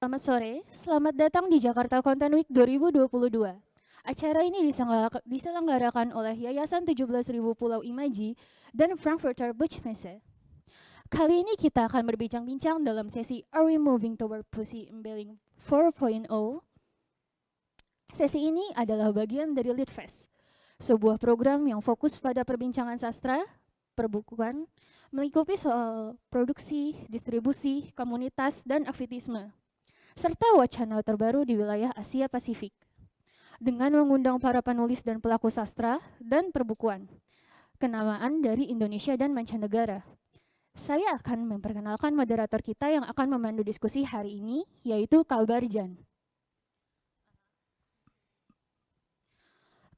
Selamat sore, selamat datang di Jakarta Content Week 2022. Acara ini diselenggarakan oleh Yayasan 17.000 Pulau Imaji dan Frankfurter Buchmesse. Kali ini kita akan berbincang-bincang dalam sesi Are We Moving Toward Pussy Embedding 4.0? Sesi ini adalah bagian dari Litfest, sebuah program yang fokus pada perbincangan sastra, perbukuan, melingkupi soal produksi, distribusi, komunitas, dan aktivisme, serta wacana terbaru di wilayah Asia Pasifik, dengan mengundang para penulis dan pelaku sastra dan perbukuan, kenamaan dari Indonesia dan mancanegara. Saya akan memperkenalkan moderator kita yang akan memandu diskusi hari ini, yaitu Kalbarjan.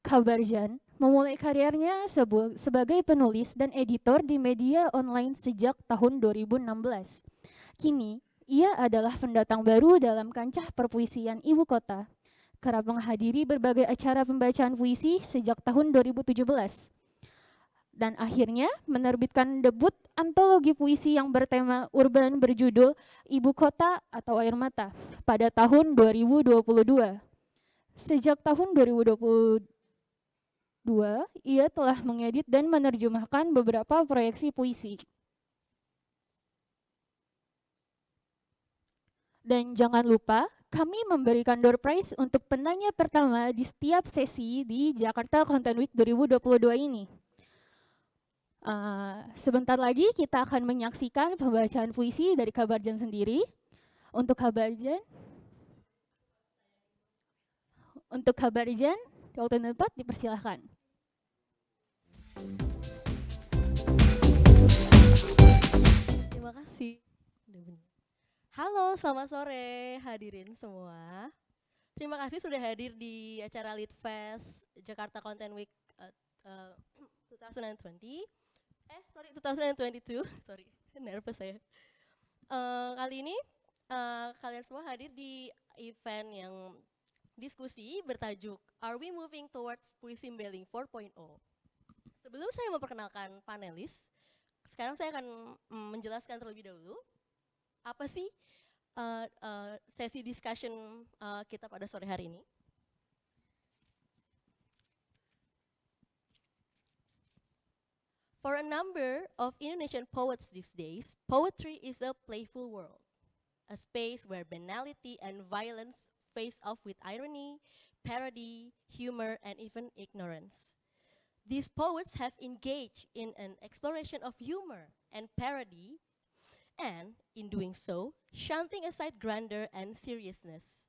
Kalbarjan memulai karirnya sebagai penulis dan editor di media online sejak tahun 2016. Kini, ia adalah pendatang baru dalam kancah perpuisian ibu kota, kerap menghadiri berbagai acara pembacaan puisi sejak tahun 2017. Dan akhirnya menerbitkan debut antologi puisi yang bertema urban berjudul Ibu Kota atau Air Mata pada tahun 2022. Sejak tahun 2022, ia telah mengedit dan menerjemahkan beberapa proyeksi puisi. Dan jangan lupa, kami memberikan door prize untuk penanya pertama di setiap sesi di Jakarta Content Week 2022 ini. Sebentar lagi kita akan menyaksikan pembacaan puisi dari Kalbarjan sendiri. Untuk Kalbarjan, di waktu dan tempat dipersilahkan. Terima kasih. Halo, selamat sore hadirin semua. Terima kasih sudah hadir di acara Litfest Jakarta Content Week 2020. 2022. Sorry, nervous saya. Kali ini kalian semua hadir di event yang diskusi bertajuk Are We Moving Towards Puisi Embedding 4.0? Sebelum saya memperkenalkan panelis, sekarang saya akan menjelaskan terlebih dahulu apa sih sesi discussion kita pada sore hari ini. For a number of Indonesian poets these days, poetry is a playful world, a space where banality and violence face off with irony, parody, humor, and even ignorance. These poets have engaged in an exploration of humor and parody, and in doing so, shunting aside grandeur and seriousness.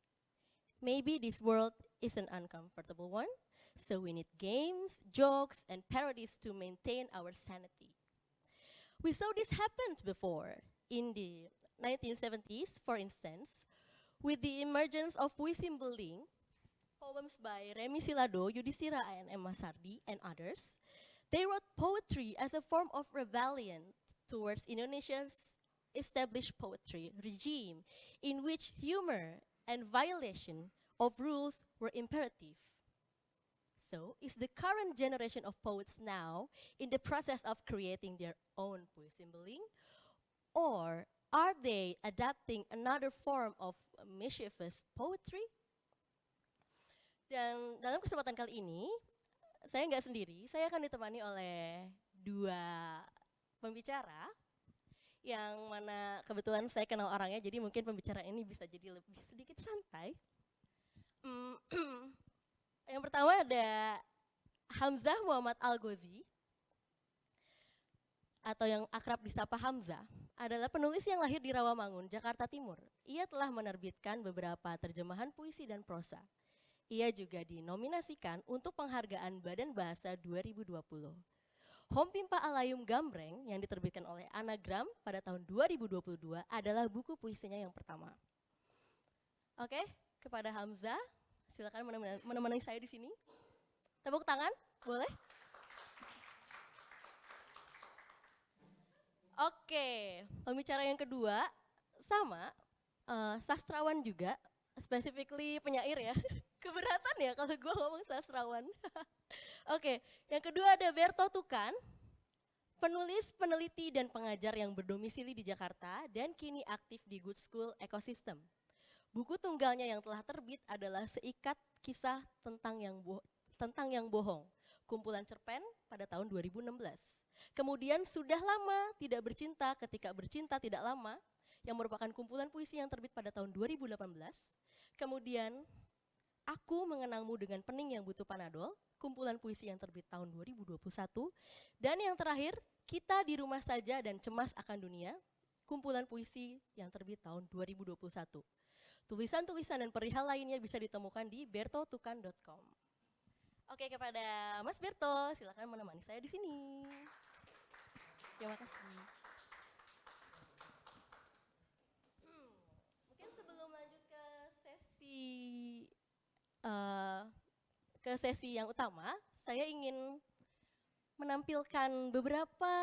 Maybe this world is an uncomfortable one, so we need games, jokes, and parodies to maintain our sanity. We saw this happen before. In the 1970s, for instance, with the emergence of Puisi Embedding, poems by Remy Silado, Yudhistira, and Emma Sardi, and others, they wrote poetry as a form of rebellion towards Indonesia's established poetry regime, in which humor and violation of rules were imperative. So, is the current generation of poets now in the process of creating their own Puisi Embedding? Or are they adapting another form of mischievous poetry? Dan dalam kesempatan kali ini, saya nggak sendiri, saya akan ditemani oleh dua pembicara yang mana kebetulan saya kenal orangnya, jadi mungkin pembicaraan ini bisa jadi lebih sedikit santai. Yang pertama ada Hamzah Muhammad Al-Ghozi, atau yang akrab disapa Hamzah, adalah penulis yang lahir di Rawamangun, Jakarta Timur. Ia telah menerbitkan beberapa terjemahan puisi dan prosa. Ia juga dinominasikan untuk penghargaan Badan Bahasa 2020. Hompimpa Alayum Gambreng yang diterbitkan oleh Anagram pada tahun 2022 adalah buku puisinya yang pertama. Oke, kepada Hamzah, silakan menemani saya di sini. Tepuk tangan, boleh? Oke, pembicara yang kedua sama sastrawan juga, specifically penyair ya. Keberatan ya kalau gue ngomong sastrawan. Oke, yang kedua ada Berto Tukan, penulis, peneliti, dan pengajar yang berdomisili di Jakarta dan kini aktif di Good School Ecosystem. Buku tunggalnya yang telah terbit adalah Seikat Kisah tentang yang Bohong, kumpulan cerpen pada tahun 2016. Kemudian Sudah Lama Tidak Bercinta Ketika Bercinta Tidak Lama, yang merupakan kumpulan puisi yang terbit pada tahun 2018. Kemudian Aku Mengenangmu Dengan Pening Yang Butuh Panadol, kumpulan puisi yang terbit tahun 2021. Dan yang terakhir, Kita di Rumah Saja dan Cemas Akan Dunia, kumpulan puisi yang terbit tahun 2021. Tulisan-tulisan dan perihal lainnya bisa ditemukan di bertotukan.com. Oke, kepada Mas Berto, silakan menemani saya di sini. Terima kasih. Mungkin sebelum lanjut ke sesi yang utama, saya ingin menampilkan beberapa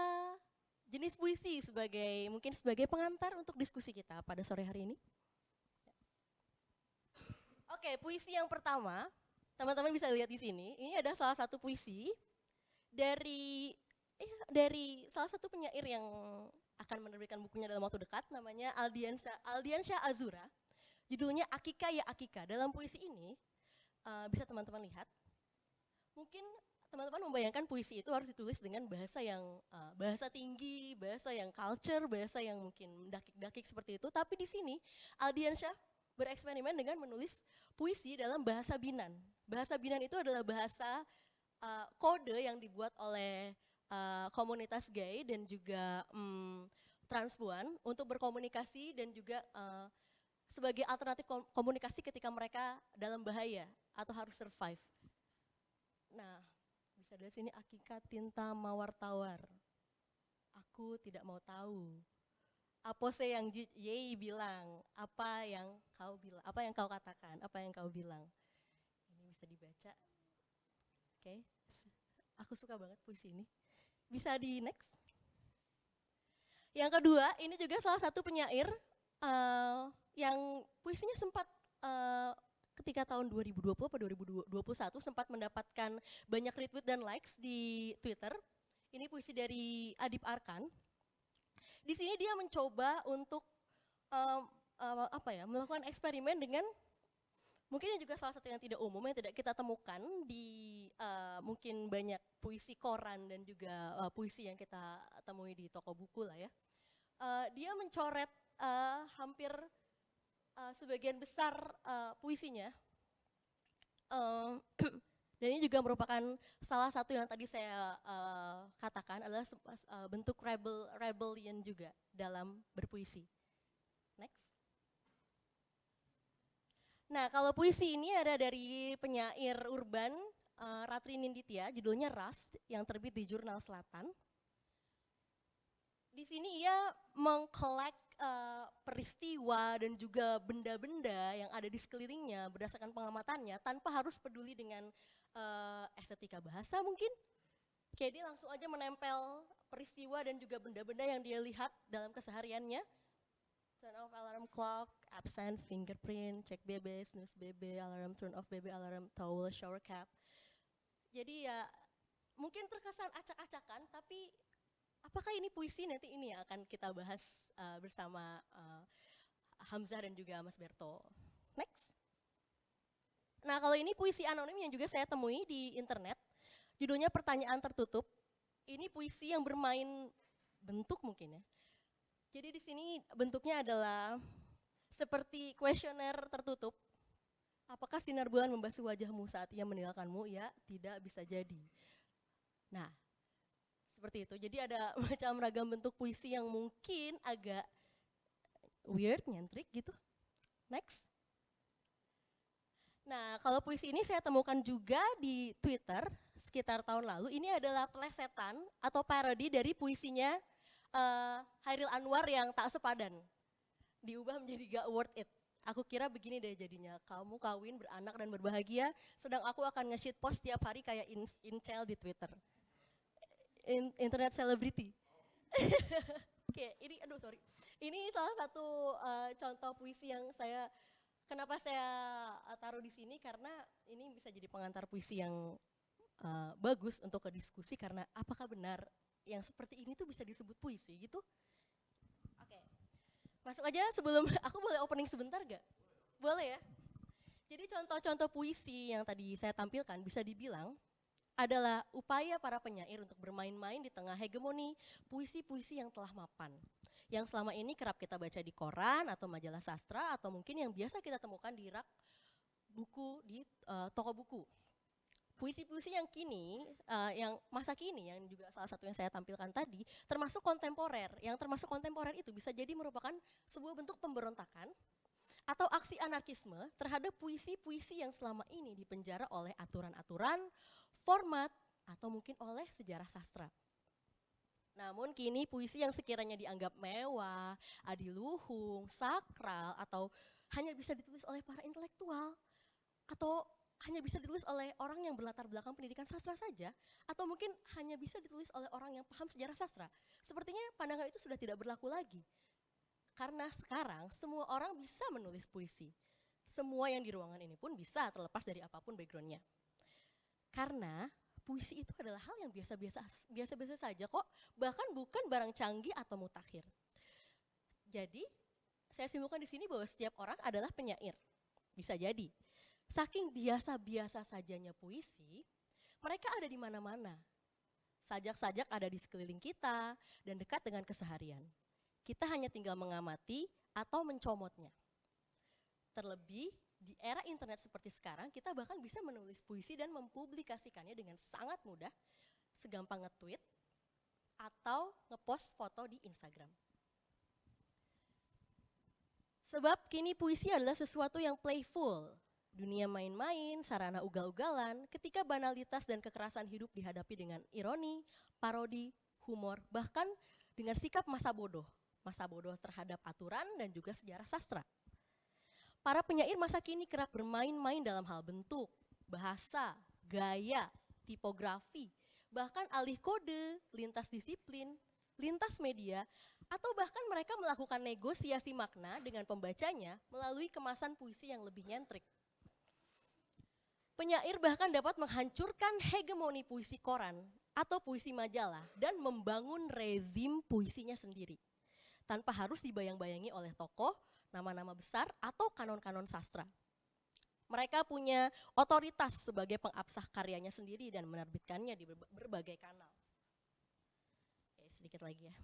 jenis puisi mungkin sebagai pengantar untuk diskusi kita pada sore hari ini. Oke, puisi yang pertama, teman-teman bisa lihat di sini. Ini ada salah satu puisi dari salah satu penyair yang akan menerbitkan bukunya dalam waktu dekat, namanya Aldiansyah Azura. Judulnya Akika Ya Akika. Dalam puisi ini, bisa teman-teman lihat, mungkin teman-teman membayangkan puisi itu harus ditulis dengan bahasa yang bahasa tinggi, bahasa yang culture, bahasa yang mungkin dakik-dakik seperti itu. Tapi di sini Aldiansyah bereksperimen dengan menulis puisi dalam bahasa Binan. Bahasa Binan itu adalah bahasa kode yang dibuat oleh komunitas gay dan juga transpuan untuk berkomunikasi dan juga sebagai alternatif komunikasi ketika mereka dalam bahaya atau harus survive. Nah, bisa dari sini Akika Tinta Mawar Tawar. Aku tidak mau tahu. Apose yang Yei bilang, apa yang kau katakan, apa yang kau bilang. Ini bisa dibaca. Oke, aku suka banget puisi ini. Bisa di next. Yang kedua, ini juga salah satu penyair yang puisinya sempat ketika tahun 2020 atau 2021 sempat mendapatkan banyak retweet dan likes di Twitter. Ini puisi dari Adip Arkan. Di sini dia mencoba untuk melakukan eksperimen dengan mungkin ini juga salah satu yang tidak umum, yang tidak kita temukan di mungkin banyak puisi koran dan juga puisi yang kita temui di toko buku lah ya. Dia mencoret hampir sebagian besar puisinya. Dan ini juga merupakan salah satu yang tadi saya katakan adalah bentuk rebellion juga dalam berpuisi. Next. Nah, kalau puisi ini ada dari penyair urban Ratri Ninditya, judulnya Rust, yang terbit di Jurnal Selatan. Di sini ia mengkolek peristiwa dan juga benda-benda yang ada di sekelilingnya berdasarkan pengamatannya tanpa harus peduli dengan estetika bahasa mungkin. Kayak dia langsung aja menempel peristiwa dan juga benda-benda yang dia lihat dalam kesehariannya. Turn off alarm clock, absent fingerprint, cek BB, snooze BB, alarm turn off BB, alarm towel, shower cap. Jadi ya mungkin terkesan acak-acakan, tapi apakah ini puisi? Nanti ini yang akan kita bahas bersama Hamzah dan juga Mas Berto. Next. Nah, kalau ini puisi anonim yang juga saya temui di internet, judulnya Pertanyaan Tertutup. Ini puisi yang bermain bentuk mungkin ya. Jadi di sini bentuknya adalah seperti kuesioner tertutup. Apakah sinar bulan membasuh wajahmu saat ia meninggalkanmu? Ya, tidak bisa jadi. Nah, seperti itu. Jadi ada macam ragam bentuk puisi yang mungkin agak weird, nyentrik gitu. Next. Nah, kalau puisi ini saya temukan juga di Twitter sekitar tahun lalu. Ini adalah plesetan atau parodi dari puisinya Hairil Anwar yang Tak Sepadan. Diubah menjadi Gak Worth It. Aku kira begini deh jadinya, kamu kawin, beranak dan berbahagia, sedang aku akan nge-shit post tiap hari kayak incel di Twitter. Internet celebrity. Oke, ini sorry. Ini salah satu contoh puisi yang kenapa saya taruh di sini, karena ini bisa jadi pengantar puisi yang bagus untuk ke diskusi, karena apakah benar yang seperti ini tuh bisa disebut puisi gitu? Oke. Masuk aja sebelum aku boleh opening sebentar gak? Boleh ya? Jadi contoh-contoh puisi yang tadi saya tampilkan bisa dibilang adalah upaya para penyair untuk bermain-main di tengah hegemoni puisi-puisi yang telah mapan. Yang selama ini kerap kita baca di koran atau majalah sastra atau mungkin yang biasa kita temukan di rak buku di toko buku. Puisi-puisi yang kini, yang masa kini, yang juga salah satu yang saya tampilkan tadi, termasuk kontemporer. Yang termasuk kontemporer itu bisa jadi merupakan sebuah bentuk pemberontakan atau aksi anarkisme terhadap puisi-puisi yang selama ini dipenjara oleh aturan-aturan, format, atau mungkin oleh sejarah sastra. Namun kini puisi yang sekiranya dianggap mewah, adiluhung, sakral, atau hanya bisa ditulis oleh para intelektual, atau hanya bisa ditulis oleh orang yang berlatar belakang pendidikan sastra saja, atau mungkin hanya bisa ditulis oleh orang yang paham sejarah sastra. Sepertinya pandangan itu sudah tidak berlaku lagi. Karena sekarang semua orang bisa menulis puisi. Semua yang di ruangan ini pun bisa, terlepas dari apapun backgroundnya. Karena puisi itu adalah hal yang biasa-biasa saja kok, bahkan bukan barang canggih atau mutakhir. Jadi, saya simpulkan di sini bahwa setiap orang adalah penyair. Bisa jadi. Saking biasa-biasa sajanya puisi, mereka ada di mana-mana. Sajak-sajak ada di sekeliling kita dan dekat dengan keseharian. Kita hanya tinggal mengamati atau mencomotnya. Terlebih di era internet seperti sekarang, kita bahkan bisa menulis puisi dan mempublikasikannya dengan sangat mudah, segampang nge-tweet atau nge-post foto di Instagram. Sebab kini puisi adalah sesuatu yang playful. Dunia main-main, sarana ugal-ugalan, ketika banalitas dan kekerasan hidup dihadapi dengan ironi, parodi, humor, bahkan dengan sikap masa bodoh terhadap aturan dan juga sejarah sastra. Para penyair masa kini kerap bermain-main dalam hal bentuk, bahasa, gaya, tipografi, bahkan alih kode, lintas disiplin, lintas media, atau bahkan mereka melakukan negosiasi makna dengan pembacanya melalui kemasan puisi yang lebih nyentrik. Penyair bahkan dapat menghancurkan hegemoni puisi koran atau puisi majalah dan membangun rezim puisinya sendiri, tanpa harus dibayang-bayangi oleh tokoh, nama-nama besar, atau kanon-kanon sastra. Mereka punya otoritas sebagai pengabsah karyanya sendiri dan menerbitkannya di berbagai kanal. Oke, sedikit lagi ya.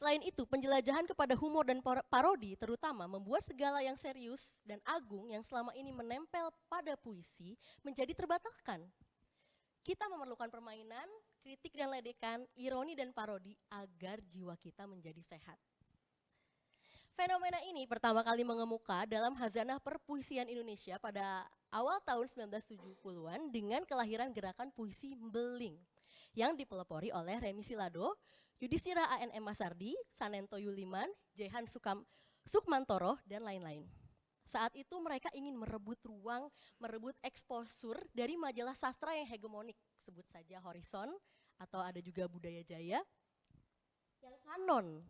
Selain itu, penjelajahan kepada humor dan parodi terutama membuat segala yang serius dan agung yang selama ini menempel pada puisi menjadi terbatalkan. Kita memerlukan permainan, kritik dan ledekan, ironi dan parodi agar jiwa kita menjadi sehat. Fenomena ini pertama kali mengemuka dalam khazanah perpuisian Indonesia pada awal tahun 1970-an dengan kelahiran gerakan puisi Mbeling yang dipelopori oleh Remi Silado, Yudhistira A.N.M. Masardi, Sanento Yuliman, Jehan Sukmantoro, dan lain-lain. Saat itu mereka ingin merebut ruang, merebut exposure dari majalah sastra yang hegemonik, sebut saja Horizon, atau ada juga Budaya Jaya, yang kanon,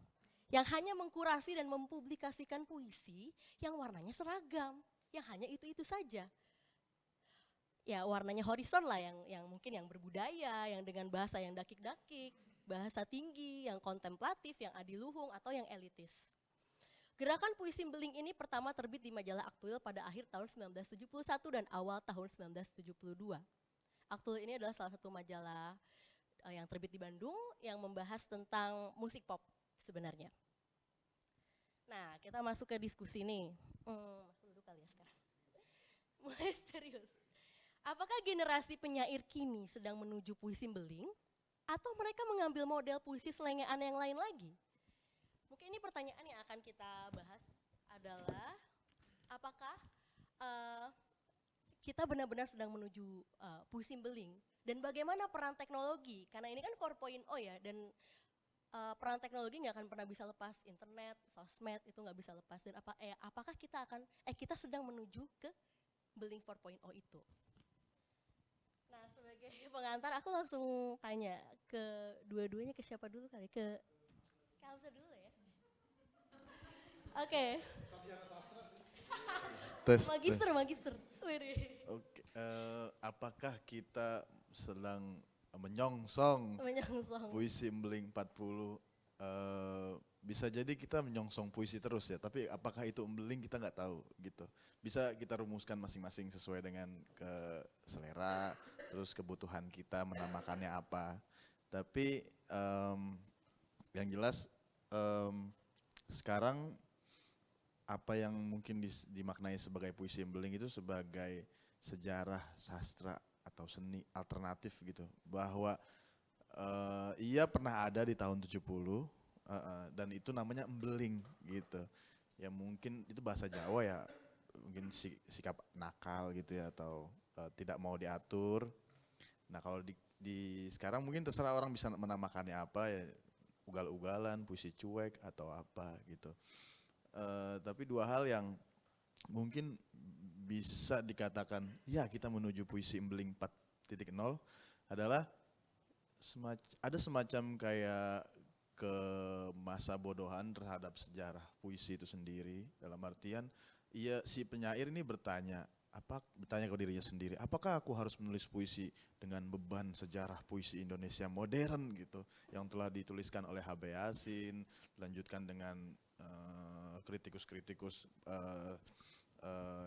yang hanya mengkurasi dan mempublikasikan puisi yang warnanya seragam, yang hanya itu-itu saja. Ya warnanya Horizon lah yang mungkin yang berbudaya, yang dengan bahasa yang dakik-dakik, bahasa tinggi, yang kontemplatif, yang adiluhung, atau yang elitis. Gerakan puisi Mbeling ini pertama terbit di majalah Aktuil pada akhir tahun 1971 dan awal tahun 1972. Aktuil ini adalah salah satu majalah yang terbit di Bandung yang membahas tentang musik pop sebenarnya. Nah, kita masuk ke diskusi nih. Masuk dulu kali ya sekarang. Mulai serius. Apakah generasi penyair kini sedang menuju puisi Mbeling? Atau mereka mengambil model puisi selengean yang lain lagi? Mungkin ini pertanyaan yang akan kita bahas adalah apakah kita benar-benar sedang menuju puisi Mbeling dan bagaimana peran teknologi, karena ini kan 4.0 ya, dan peran teknologi nggak akan pernah bisa lepas, internet, sosmed itu nggak bisa lepas, dan apakah kita sedang menuju ke Mbeling 4.0 itu. Nah, sebagai pengantar aku langsung tanya ke dua-duanya, ke siapa dulu kali? Ke Hamzah dulu ya. Oke. Magister. Oke, apakah kita sedang menyongsong Menyongsong. puisi Mbeling 40 bisa jadi kita menyongsong puisi terus ya, tapi apakah itu embeling kita nggak tahu gitu. Bisa kita rumuskan masing-masing sesuai dengan selera, terus kebutuhan kita menamakannya apa. Tapi yang jelas sekarang apa yang mungkin dimaknai sebagai puisi embeling itu sebagai sejarah sastra atau seni alternatif gitu, bahwa ia pernah ada di tahun 70 dan itu namanya embeling gitu. Ya mungkin itu bahasa Jawa ya, mungkin sikap nakal gitu ya, atau tidak mau diatur. Nah kalau di sekarang mungkin terserah orang bisa menamakannya apa ya, ugal-ugalan, puisi cuek atau apa gitu. Tapi dua hal yang mungkin bisa dikatakan ya kita menuju puisi embeling 4.0 adalah ada semacam kayak ke masa bodohan terhadap sejarah puisi itu sendiri, dalam artian si penyair ini bertanya ke dirinya sendiri, apakah aku harus menulis puisi dengan beban sejarah puisi Indonesia modern gitu yang telah dituliskan oleh H.B. Yasin, dilanjutkan dengan kritikus-kritikus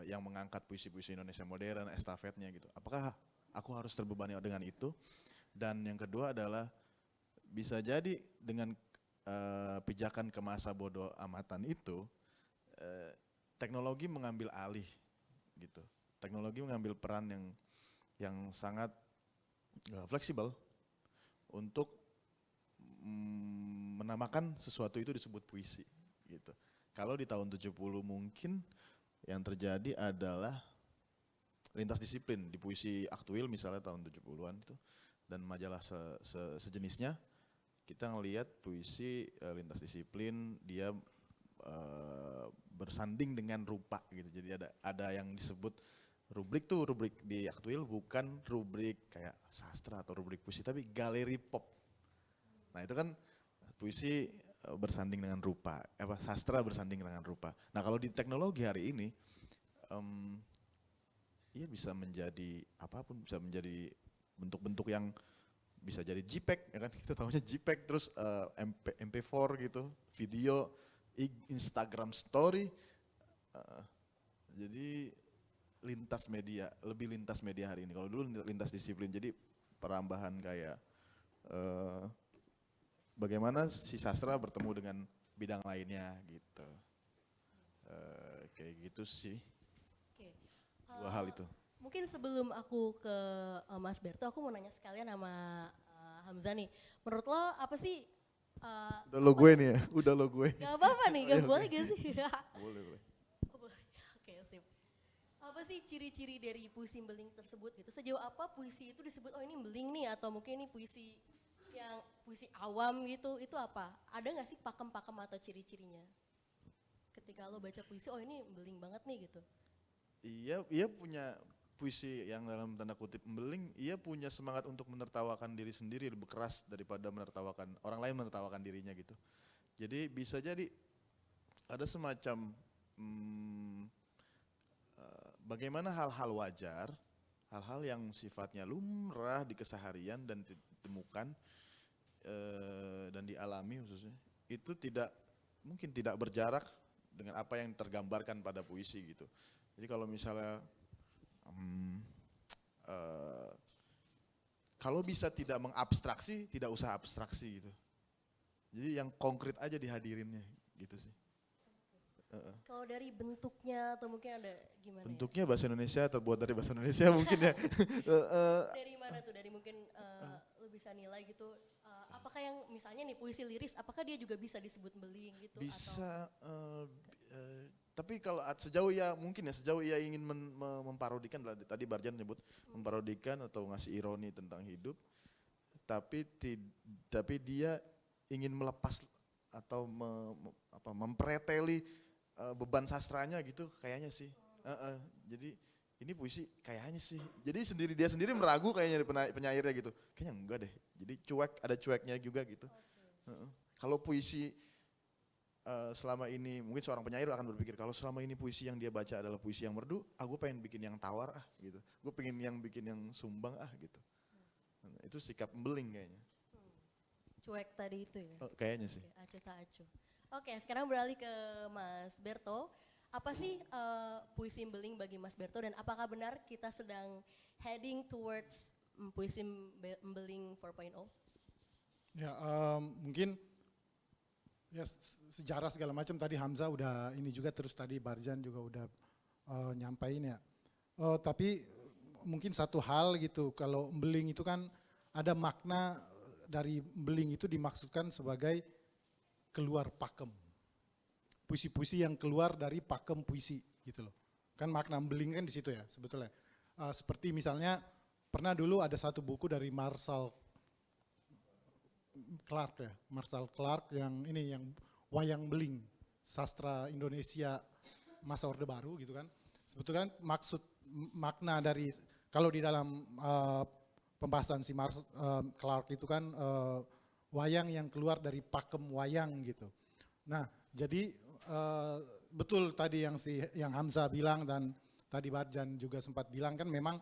yang mengangkat puisi-puisi Indonesia modern, estafetnya gitu. Apakah aku harus terbebani dengan itu? Dan yang kedua adalah bisa jadi dengan pijakan ke masa bodoh amatan itu, teknologi mengambil alih gitu. Teknologi mengambil peran yang sangat fleksibel untuk menamakan sesuatu itu disebut puisi gitu. Kalau di tahun 70 mungkin yang terjadi adalah lintas disiplin di puisi aktuil misalnya tahun 70-an itu dan majalah sejenisnya, kita ngelihat puisi lintas disiplin dia bersanding dengan rupa gitu. Jadi ada yang disebut rubrik di aktuil bukan rubrik kayak sastra atau rubrik puisi, tapi galeri pop. Nah itu kan puisi bersanding dengan rupa, sastra bersanding dengan rupa. Nah kalau di teknologi hari ini, ia bisa menjadi apapun, bisa menjadi bentuk-bentuk yang bisa jadi JPEG, ya kan, kita tahunya JPEG, terus MP4 gitu, video, Instagram story, jadi lebih lintas media hari ini. Kalau dulu lintas disiplin, jadi perambahan kayak bagaimana si sastra bertemu dengan bidang lainnya gitu, kayak gitu sih. Oke. Dua hal itu. Mungkin sebelum aku ke Mas Berto, aku mau nanya sekalian sama Hamzah nih. Menurut lo apa sih? Udah lo gue nih ya, udah lo gue. Gak apa-apa nih, gak boleh gak sih? Boleh. Oke, sip. Apa sih ciri-ciri dari puisi embeling tersebut gitu? Sejauh apa puisi itu disebut, oh ini embeling nih, atau mungkin ini puisi yang puisi awam gitu, itu apa? Ada gak sih pakem-pakem atau ciri-cirinya? Ketika lo baca puisi, oh ini embeling banget nih gitu. Iya punya puisi yang dalam tanda kutip embeling, ia punya semangat untuk menertawakan diri sendiri lebih keras daripada menertawakan orang lain, menertawakan dirinya gitu. Jadi bisa jadi ada semacam bagaimana hal-hal wajar, hal-hal yang sifatnya lumrah di keseharian dan ditemukan dan dialami khususnya, itu mungkin tidak berjarak dengan apa yang tergambarkan pada puisi gitu. Jadi kalau misalnya kalau bisa tidak mengabstraksi, tidak usah abstraksi gitu. Jadi yang konkret aja dihadirinnya gitu sih. Kalau dari bentuknya atau mungkin ada gimana? Bentuknya bahasa Indonesia, terbuat dari bahasa Indonesia mungkin ya. Dari mana tuh? Dari mungkin lo bisa nilai gitu. Apakah yang misalnya nih puisi liris, apakah dia juga bisa disebut embeling gitu? Bisa, tapi kalau sejauh ia ingin memparodikan, tadi Barjan nyebut memparodikan atau ngasih ironi tentang hidup, tapi dia ingin melepas atau mempreteli beban sastranya gitu kayaknya sih. Jadi ini puisi kayaknya sih. Jadi dia sendiri meragu kayaknya dari penyairnya gitu. Kayaknya enggak deh. Jadi ada cueknya juga gitu. Kalau puisi selama ini mungkin seorang penyair akan berpikir kalau selama ini puisi yang dia baca adalah puisi yang merdu, aku pengen bikin yang tawar gitu. Gue pengen bikin yang sumbang gitu. Itu sikap embeling kayaknya. Cuek tadi itu ya? Kayaknya sih. Oke, acuh tak acuh. Oke, sekarang beralih ke Mas Berto. Apa sih puisi embeling bagi Mas Berto dan apakah benar kita sedang heading towards puisi embeling 4.0? Ya, mungkin ya sejarah segala macam tadi Hamzah udah ini juga, terus tadi Barjan juga udah nyampain ya. Tapi mungkin satu hal gitu, kalau embeling itu kan ada makna dari embeling itu dimaksudkan sebagai keluar pakem. Puisi-puisi yang keluar dari pakem puisi gitu loh. Kan makna embeling kan di situ ya sebetulnya. Seperti misalnya pernah dulu ada satu buku dari Marshall Clark yang ini yang wayang beling, sastra Indonesia masa Orde Baru gitu kan. Sebetulnya makna dari kalau di dalam pembahasan si Clark itu kan wayang yang keluar dari pakem wayang gitu. Nah, jadi betul tadi yang Hamzah bilang dan tadi Barjan juga sempat bilang kan memang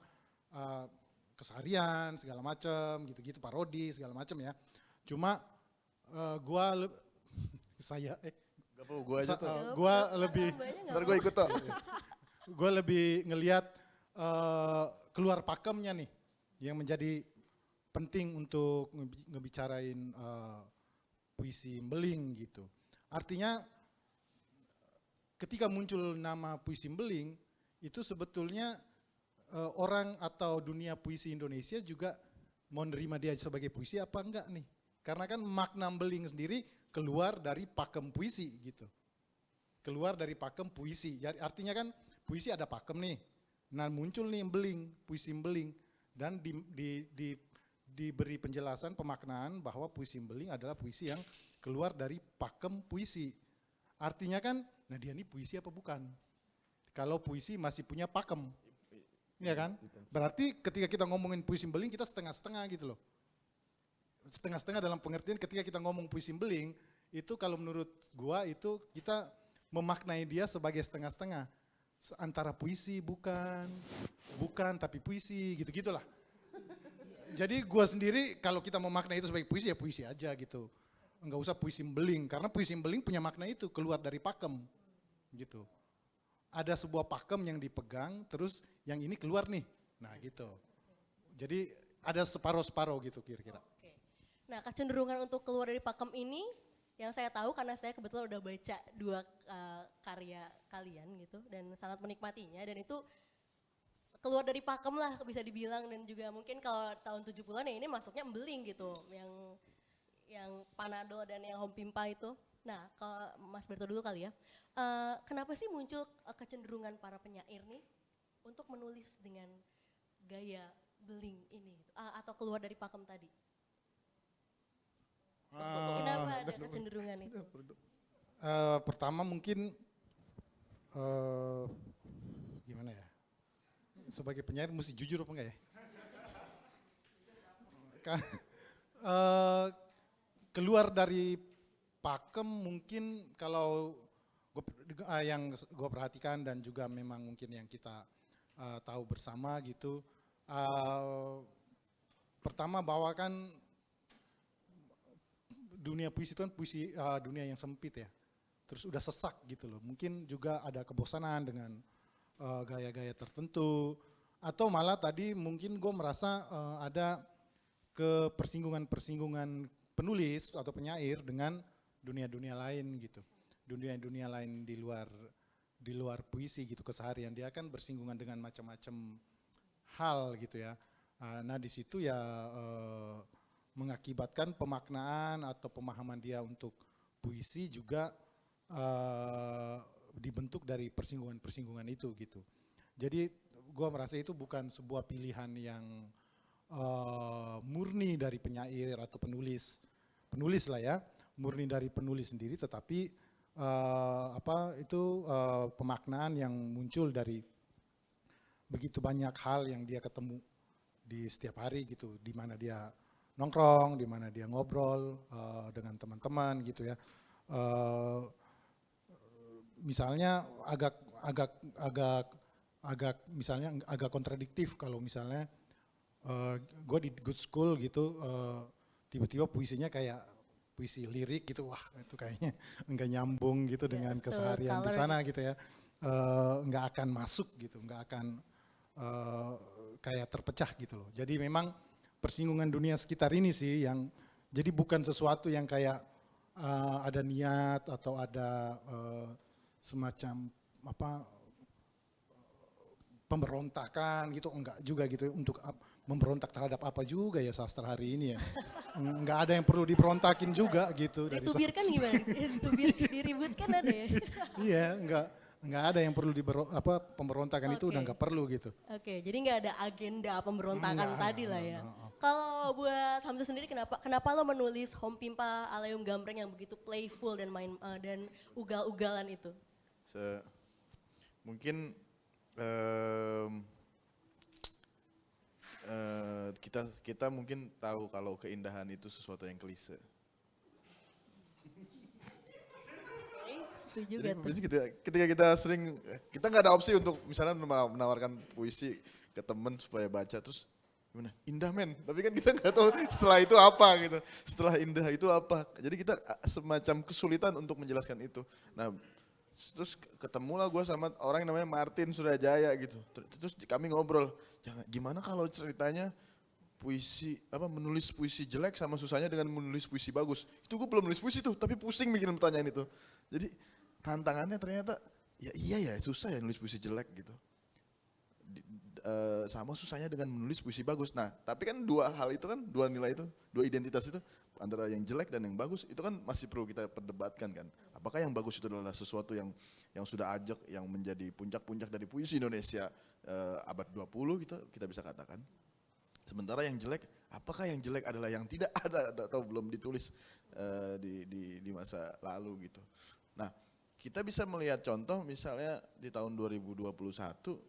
keseharian segala macam gitu-gitu, parodi segala macam ya. Cuma Gak apa gue aja tuh. gua lebih Ntar gue ikut tuh. gue lebih ngelihat keluar pakemnya nih yang menjadi penting untuk ngebicarain puisi embeling gitu. Artinya ketika muncul nama puisi embeling itu sebetulnya orang atau dunia puisi Indonesia juga mau nerima dia sebagai puisi apa enggak nih? Karena kan makna embeling sendiri keluar dari pakem puisi gitu. Keluar dari pakem puisi. Jadi artinya kan puisi ada pakem nih. Nah muncul nih embeling, puisi embeling. Dan diberi penjelasan pemaknaan bahwa puisi embeling adalah puisi yang keluar dari pakem puisi. Artinya kan, nah dia ini puisi apa bukan? Kalau puisi masih punya pakem. Iya kan? Berarti ketika kita ngomongin puisi embeling kita setengah-setengah gitu loh. Setengah-setengah dalam pengertian ketika kita ngomong puisi embeling, itu kalau menurut gua itu kita memaknai dia sebagai setengah-setengah. Antara puisi bukan tapi puisi gitu-gitulah. Jadi gua sendiri kalau kita memaknai itu sebagai puisi ya puisi aja gitu. Enggak usah puisi embeling karena puisi embeling punya makna itu keluar dari pakem gitu. Ada sebuah pakem yang dipegang terus yang ini keluar nih. Nah gitu. Jadi ada separuh-separuh gitu kira-kira. Oke. Nah, kecenderungan untuk keluar dari pakem ini yang saya tahu karena saya kebetulan udah baca dua karya kalian gitu dan sangat menikmatinya dan itu keluar dari pakem lah bisa dibilang dan juga mungkin kalau tahun 70-an ya ini masuknya embeling gitu yang Panadol dan yang Home Pimpa itu. Nah, kalau Mas Berto dulu kali ya. Kenapa sih muncul kecenderungan para penyair nih untuk menulis dengan gaya beling ini gitu, atau keluar dari pakem tadi? Kenapa ada kecenderungan itu? Pertama mungkin gimana ya? Sebagai penyair mesti jujur apa enggak ya? Keluar dari pakem mungkin kalau yang gue perhatikan dan juga memang mungkin yang kita tahu bersama gitu. Pertama bahwa kan dunia puisi itu kan puisi dunia yang sempit ya. Terus udah sesak gitu loh. Mungkin juga ada kebosanan dengan gaya-gaya tertentu. Atau malah tadi mungkin gue merasa ada persinggungan penulis atau penyair dengan dunia-dunia lain gitu. Dunia-dunia lain di luar puisi gitu keseharian. Dia kan bersinggungan dengan macam-macam hal gitu ya. Nah di situ ya mengakibatkan pemaknaan atau pemahaman dia untuk puisi juga dibentuk dari persinggungan-persinggungan itu gitu. Jadi gue merasa itu bukan sebuah pilihan yang murni dari penyair atau penulis lah ya, murni dari penulis sendiri, tetapi pemaknaan yang muncul dari begitu banyak hal yang dia ketemu di setiap hari gitu, di mana dia nongkrong, di mana dia ngobrol dengan teman-teman gitu ya. Misalnya agak kontradiktif kalau misalnya gue di good school gitu, tiba-tiba puisinya kayak puisi lirik gitu, wah itu kayaknya enggak nyambung gitu dengan so keseharian di color sana gitu ya. Enggak akan masuk gitu, enggak akan kayak terpecah gitu loh. Jadi memang persinggungan dunia sekitar ini sih yang jadi bukan sesuatu yang kayak ada niat atau ada semacam apa pemberontakan gitu, enggak juga gitu untuk memberontak terhadap apa juga ya sastra hari ini ya. Enggak ada yang perlu diberontakin juga gitu dari ditubirkan gimana? Diributkan ada ya? iya, enggak ada yang perlu pemberontakan itu udah Oke. enggak perlu gitu. Oke, jadi nggak ada agenda pemberontakan Nggak, tadi lah ya. Kalau buat Hamzah sendiri kenapa lo menulis Home Pimpa Aleyum Gambreng yang begitu playful dan dan ugal-ugalan itu? Mungkin kita mungkin tahu kalau keindahan itu sesuatu yang klise. Setuju Jadi gak tuh? ketika kita nggak ada opsi untuk misalnya menawarkan puisi ke temen supaya baca terus gimana indah men, tapi kan kita nggak tahu setelah itu apa gitu, setelah indah itu apa. Jadi kita semacam kesulitan untuk menjelaskan itu. Nah terus ketemulah gue sama orang yang namanya Martin Surajaya gitu. Terus kami ngobrol, gimana kalau ceritanya puisi menulis puisi jelek sama susahnya dengan menulis puisi bagus. Itu gue belum nulis puisi tuh, tapi pusing mikirin pertanyaan itu. Jadi tantangannya ternyata iya ya susah ya nulis puisi jelek gitu. Sama susahnya dengan menulis puisi bagus. Nah, tapi kan dua hal itu kan, dua nilai itu, dua identitas itu antara yang jelek dan yang bagus itu kan masih perlu kita perdebatkan kan. Apakah yang bagus itu adalah sesuatu yang sudah ajak, yang menjadi puncak-puncak dari puisi Indonesia abad 20 gitu kita bisa katakan. Sementara yang jelek, apakah yang jelek adalah yang tidak ada atau belum ditulis di masa lalu gitu. Nah, kita bisa melihat contoh misalnya di tahun 2021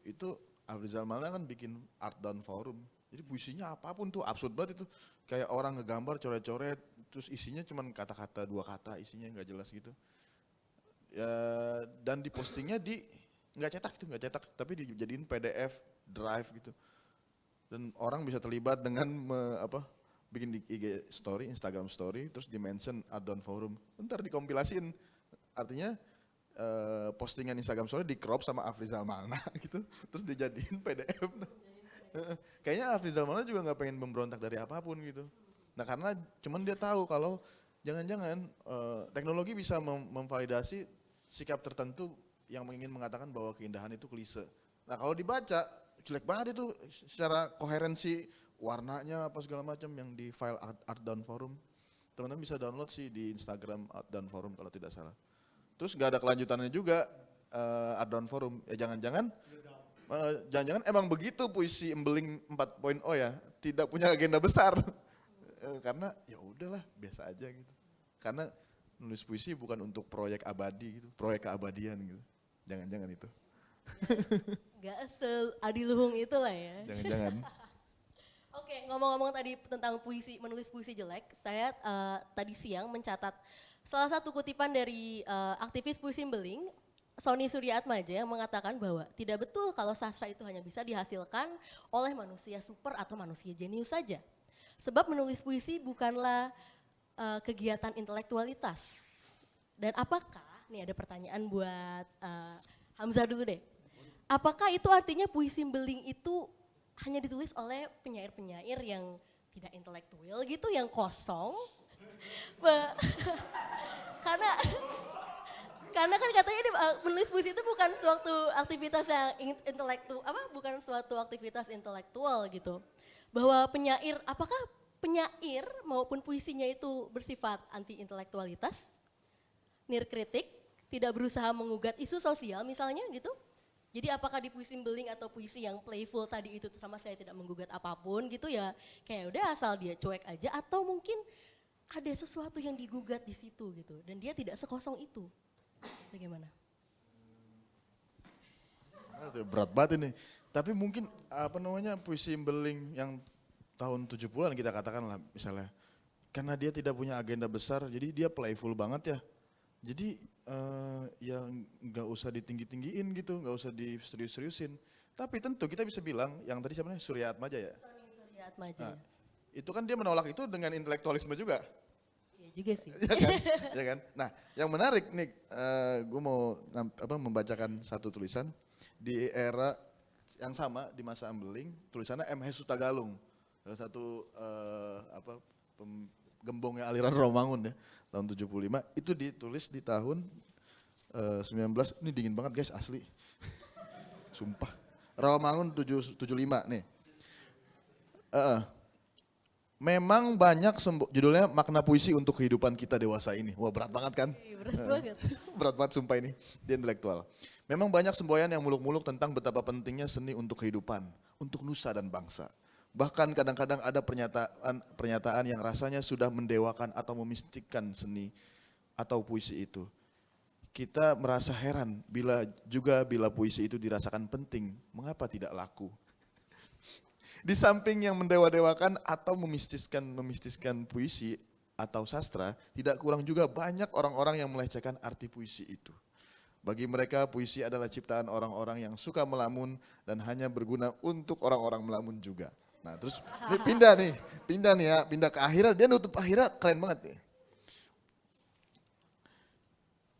itu Afrizal Malna kan bikin Art Down Forum. Jadi puisinya apapun tuh absurd banget itu. Kayak orang ngegambar coret-coret terus isinya cuman kata-kata, 2 kata, isinya nggak jelas gitu. Ya, dan dipostingnya nggak cetak, tapi dijadiin PDF, drive gitu. Dan orang bisa terlibat dengan bikin di IG story, Instagram story, terus di-mention Art Down Forum. Ntar dikompilasiin, artinya postingan Instagram story di crop sama Afrizal Malna gitu, terus dijadiin PDF. Kayaknya Afrizal Malna juga nggak pengen memberontak dari apapun gitu. Nah karena cuman dia tahu kalau jangan-jangan teknologi bisa memvalidasi sikap tertentu yang ingin mengatakan bahwa keindahan itu klise. Nah kalau dibaca jelek banget itu secara koherensi warnanya apa segala macam yang di file Art Down Forum. Teman-teman bisa download sih di Instagram Art Down Forum kalau tidak salah. Terus nggak ada kelanjutannya juga Art Down Forum. Ya jangan-jangan emang begitu puisi Embeling 4.0 ya, tidak punya agenda besar. Karena ya udahlah biasa aja gitu. Karena nulis puisi bukan untuk proyek abadi gitu, proyek keabadian gitu. Jangan-jangan itu. Gak seadiluhung itu lah ya. Jangan-jangan. Oke, ngomong-ngomong tadi tentang menulis puisi jelek, saya tadi siang mencatat salah satu kutipan dari aktivis puisi Embeling, Sony Suryaatmaja, yang mengatakan bahwa tidak betul kalau sastra itu hanya bisa dihasilkan oleh manusia super atau manusia jenius saja. Sebab menulis puisi bukanlah kegiatan intelektualitas. Dan apakah, nih ada pertanyaan buat Hamzah dulu deh. Apakah itu artinya puisi Embeling itu hanya ditulis oleh penyair-penyair yang tidak intelektual gitu, yang kosong? karena kan katanya menulis puisi itu bukan suatu aktivitas yang bukan suatu aktivitas intelektual gitu. Bahwa apakah penyair maupun puisinya itu bersifat anti intelektualitas, nirkritik, tidak berusaha mengugat isu sosial misalnya gitu? Jadi apakah di puisi Embeling atau puisi yang playful tadi itu sama sekali tidak menggugat apapun gitu ya, kayak udah asal dia cuek aja, atau mungkin ada sesuatu yang digugat di situ gitu dan dia tidak sekosong itu. Bagaimana? Berat banget ini. Tapi mungkin puisi Embeling yang tahun 70-an kita katakan lah misalnya. Karena dia tidak punya agenda besar, jadi dia playful banget ya. Jadi ya nggak usah ditinggi-tinggiin gitu, nggak usah diserius-seriusin. Tapi tentu kita bisa bilang, yang tadi siapa namanya, Suryaatmaja ya? Suryaatmaja. Nah, itu kan dia menolak itu dengan intelektualisme juga. Iya juga sih. Ya kan? Ya kan? Nah, yang menarik nih, gue mau membacakan satu tulisan di era yang sama di masa Ambeling, tulisannya M. Hesutagalung, salah satu gembongnya aliran Romangun ya, tahun 75, itu ditulis di tahun 19, ini dingin banget guys asli, sumpah, Romangun 75 nih. Memang banyak judulnya makna puisi untuk kehidupan kita dewasa ini. Wah berat banget kan? Berat banget. Berat banget sumpah ini, dia intelektual. Memang banyak semboyan yang muluk-muluk tentang betapa pentingnya seni untuk kehidupan, untuk nusa dan bangsa. Bahkan kadang-kadang ada pernyataan yang rasanya sudah mendewakan atau memistikkan seni atau puisi itu. Kita merasa heran bila puisi itu dirasakan penting, mengapa tidak laku? Di samping yang mendewa-dewakan atau memistiskan puisi atau sastra, tidak kurang juga banyak orang-orang yang melecehkan arti puisi itu. Bagi mereka puisi adalah ciptaan orang-orang yang suka melamun dan hanya berguna untuk orang-orang melamun juga. Nah terus ini pindah nih ya, pindah ke akhirat, dia nutup akhirat keren banget nih.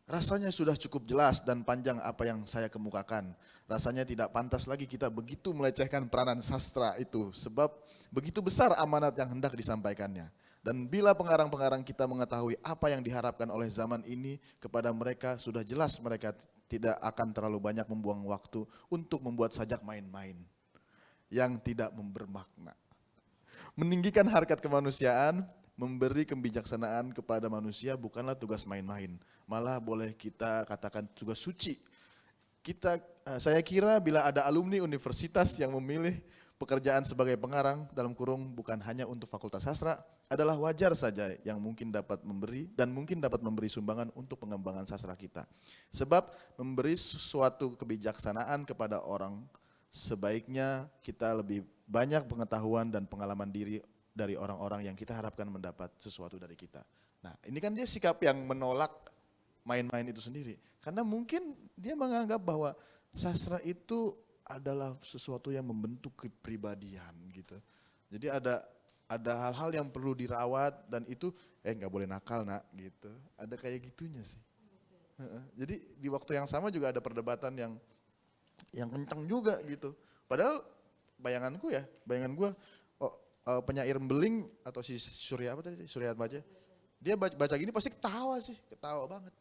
Rasanya sudah cukup jelas dan panjang apa yang saya kemukakan. Rasanya tidak pantas lagi kita begitu melecehkan peranan sastra itu, sebab begitu besar amanat yang hendak disampaikannya. Dan bila pengarang-pengarang kita mengetahui apa yang diharapkan oleh zaman ini kepada mereka, sudah jelas mereka tidak akan terlalu banyak membuang waktu untuk membuat sajak main-main yang tidak bermakna. Meninggikan harkat kemanusiaan, memberi kebijaksanaan kepada manusia bukanlah tugas main-main, malah boleh kita katakan tugas suci. Saya kira bila ada alumni universitas yang memilih pekerjaan sebagai pengarang dalam kurung bukan hanya untuk Fakultas Sastra, adalah wajar saja yang mungkin dapat memberi sumbangan untuk pengembangan sastra kita. Sebab memberi suatu kebijaksanaan kepada orang, sebaiknya kita lebih banyak pengetahuan dan pengalaman diri dari orang-orang yang kita harapkan mendapat sesuatu dari kita. Nah ini kan dia sikap yang menolak main-main itu sendiri. Karena mungkin dia menganggap bahwa sastra itu adalah sesuatu yang membentuk kepribadian gitu. Jadi ada hal-hal yang perlu dirawat dan itu nggak boleh nakal nak gitu. Ada kayak gitunya sih. Jadi di waktu yang sama juga ada perdebatan yang kencang juga gitu. Padahal bayangan gue penyair Beling atau si Surya Atmaja, dia baca gini pasti ketawa banget.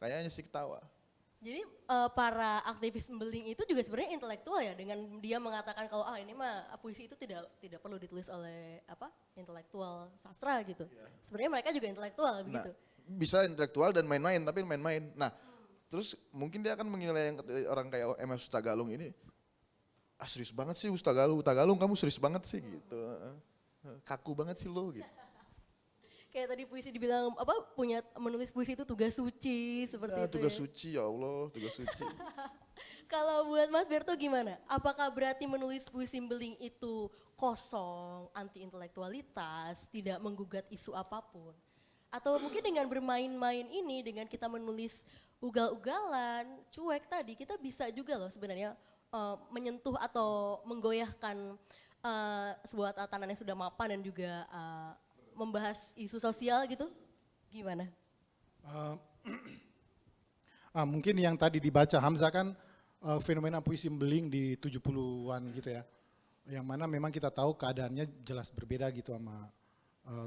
Kayaknya sih ketawa. Jadi para aktivis Beling itu juga sebenarnya intelektual ya, dengan dia mengatakan kalau ini mah puisi itu tidak perlu ditulis oleh intelektual sastra gitu. Yeah. Sebenarnya mereka juga intelektual begitu. Bisa intelektual dan main-main, tapi main-main. Nah, terus mungkin dia akan menilai orang kayak M. Hesutagalung ini, serius banget sih Hutagalung kamu serius banget sih gitu. Kaku banget sih lo gitu. Kayak tadi puisi dibilang menulis puisi itu tugas suci seperti itu. Tugas suci ya Allah, tugas suci. Kalau buat Mas Berto gimana? Apakah berarti menulis puisi Beling itu kosong, anti intelektualitas, tidak menggugat isu apapun? Atau mungkin dengan bermain-main ini, dengan kita menulis ugal-ugalan, cuek tadi, kita bisa juga loh sebenarnya menyentuh atau menggoyahkan sebuah tatanan yang sudah mapan dan juga membahas isu sosial gitu, gimana? Mungkin yang tadi dibaca Hamzah kan fenomena puisi Beling di 70-an gitu ya. Yang mana memang kita tahu keadaannya jelas berbeda gitu sama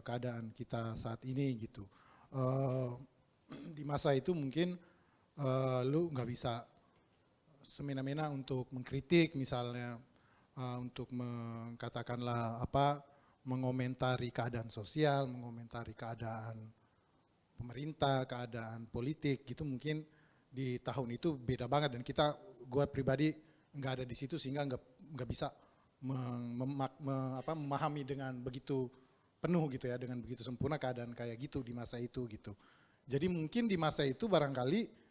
keadaan kita saat ini gitu. Di masa itu mungkin lu nggak bisa semena-mena untuk mengkritik misalnya, untuk katakanlah mengomentari keadaan sosial, mengomentari keadaan pemerintah, keadaan politik gitu, mungkin di tahun itu beda banget dan gue pribadi nggak ada di situ sehingga nggak bisa memahami dengan begitu penuh gitu ya, dengan begitu sempurna keadaan kayak gitu di masa itu gitu. Jadi mungkin di masa itu barangkali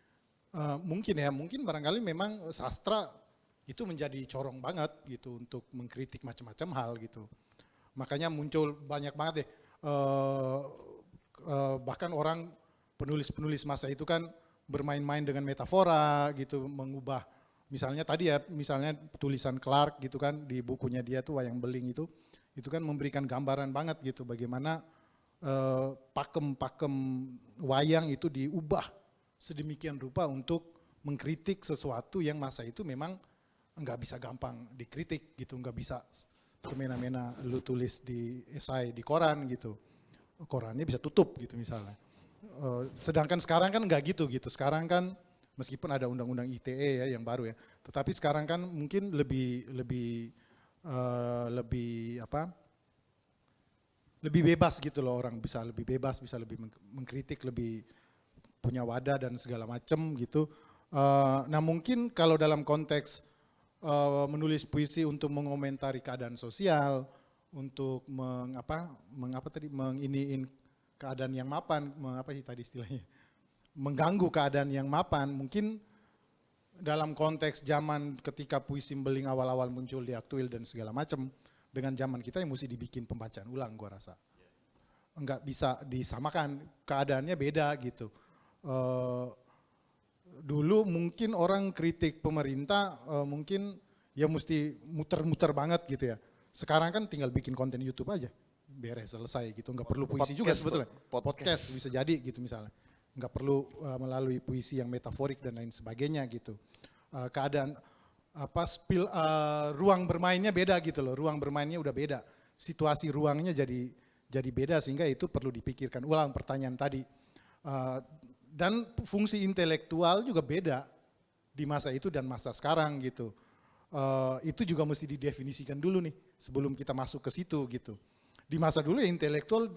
mungkin barangkali memang sastra itu menjadi corong banget gitu untuk mengkritik macam-macam hal gitu. Makanya muncul banyak banget deh, bahkan orang penulis-penulis masa itu kan bermain-main dengan metafora gitu, mengubah misalnya tadi ya, misalnya tulisan Clark gitu kan di bukunya dia tuh Wayang Beling itu kan memberikan gambaran banget gitu bagaimana pakem-pakem wayang itu diubah sedemikian rupa untuk mengkritik sesuatu yang masa itu memang nggak bisa gampang dikritik gitu, nggak bisa semena-mena lu tulis di esai di koran gitu, korannya bisa tutup gitu misalnya. Sedangkan sekarang kan nggak gitu, sekarang kan meskipun ada undang-undang ITE ya yang baru ya, tetapi sekarang kan mungkin lebih bebas gitu loh, orang bisa lebih bebas, bisa lebih mengkritik, lebih punya wadah dan segala macam gitu. Nah mungkin kalau dalam konteks menulis puisi untuk mengomentari keadaan sosial, untuk menginiin keadaan yang mapan, mengganggu keadaan yang mapan, mungkin dalam konteks zaman ketika puisi Mbeling awal-awal muncul di Aktuil dan segala macam, dengan zaman kita yang mesti dibikin pembacaan ulang, gua rasa. Enggak bisa disamakan, keadaannya beda gitu. Dulu mungkin orang kritik pemerintah mungkin ya mesti muter-muter banget gitu ya. Sekarang kan tinggal bikin konten YouTube aja, beres, selesai gitu. Enggak perlu puisi juga sebetulnya. Podcast bisa jadi gitu misalnya. Enggak perlu melalui puisi yang metaforik dan lain sebagainya gitu. Keadaan ruang bermainnya beda gitu loh, ruang bermainnya udah beda, situasi ruangnya jadi beda, sehingga itu perlu dipikirkan ulang pertanyaan tadi. Dan fungsi intelektual juga beda di masa itu dan masa sekarang gitu. Itu juga mesti didefinisikan dulu nih sebelum kita masuk ke situ gitu. Di masa dulu ya intelektual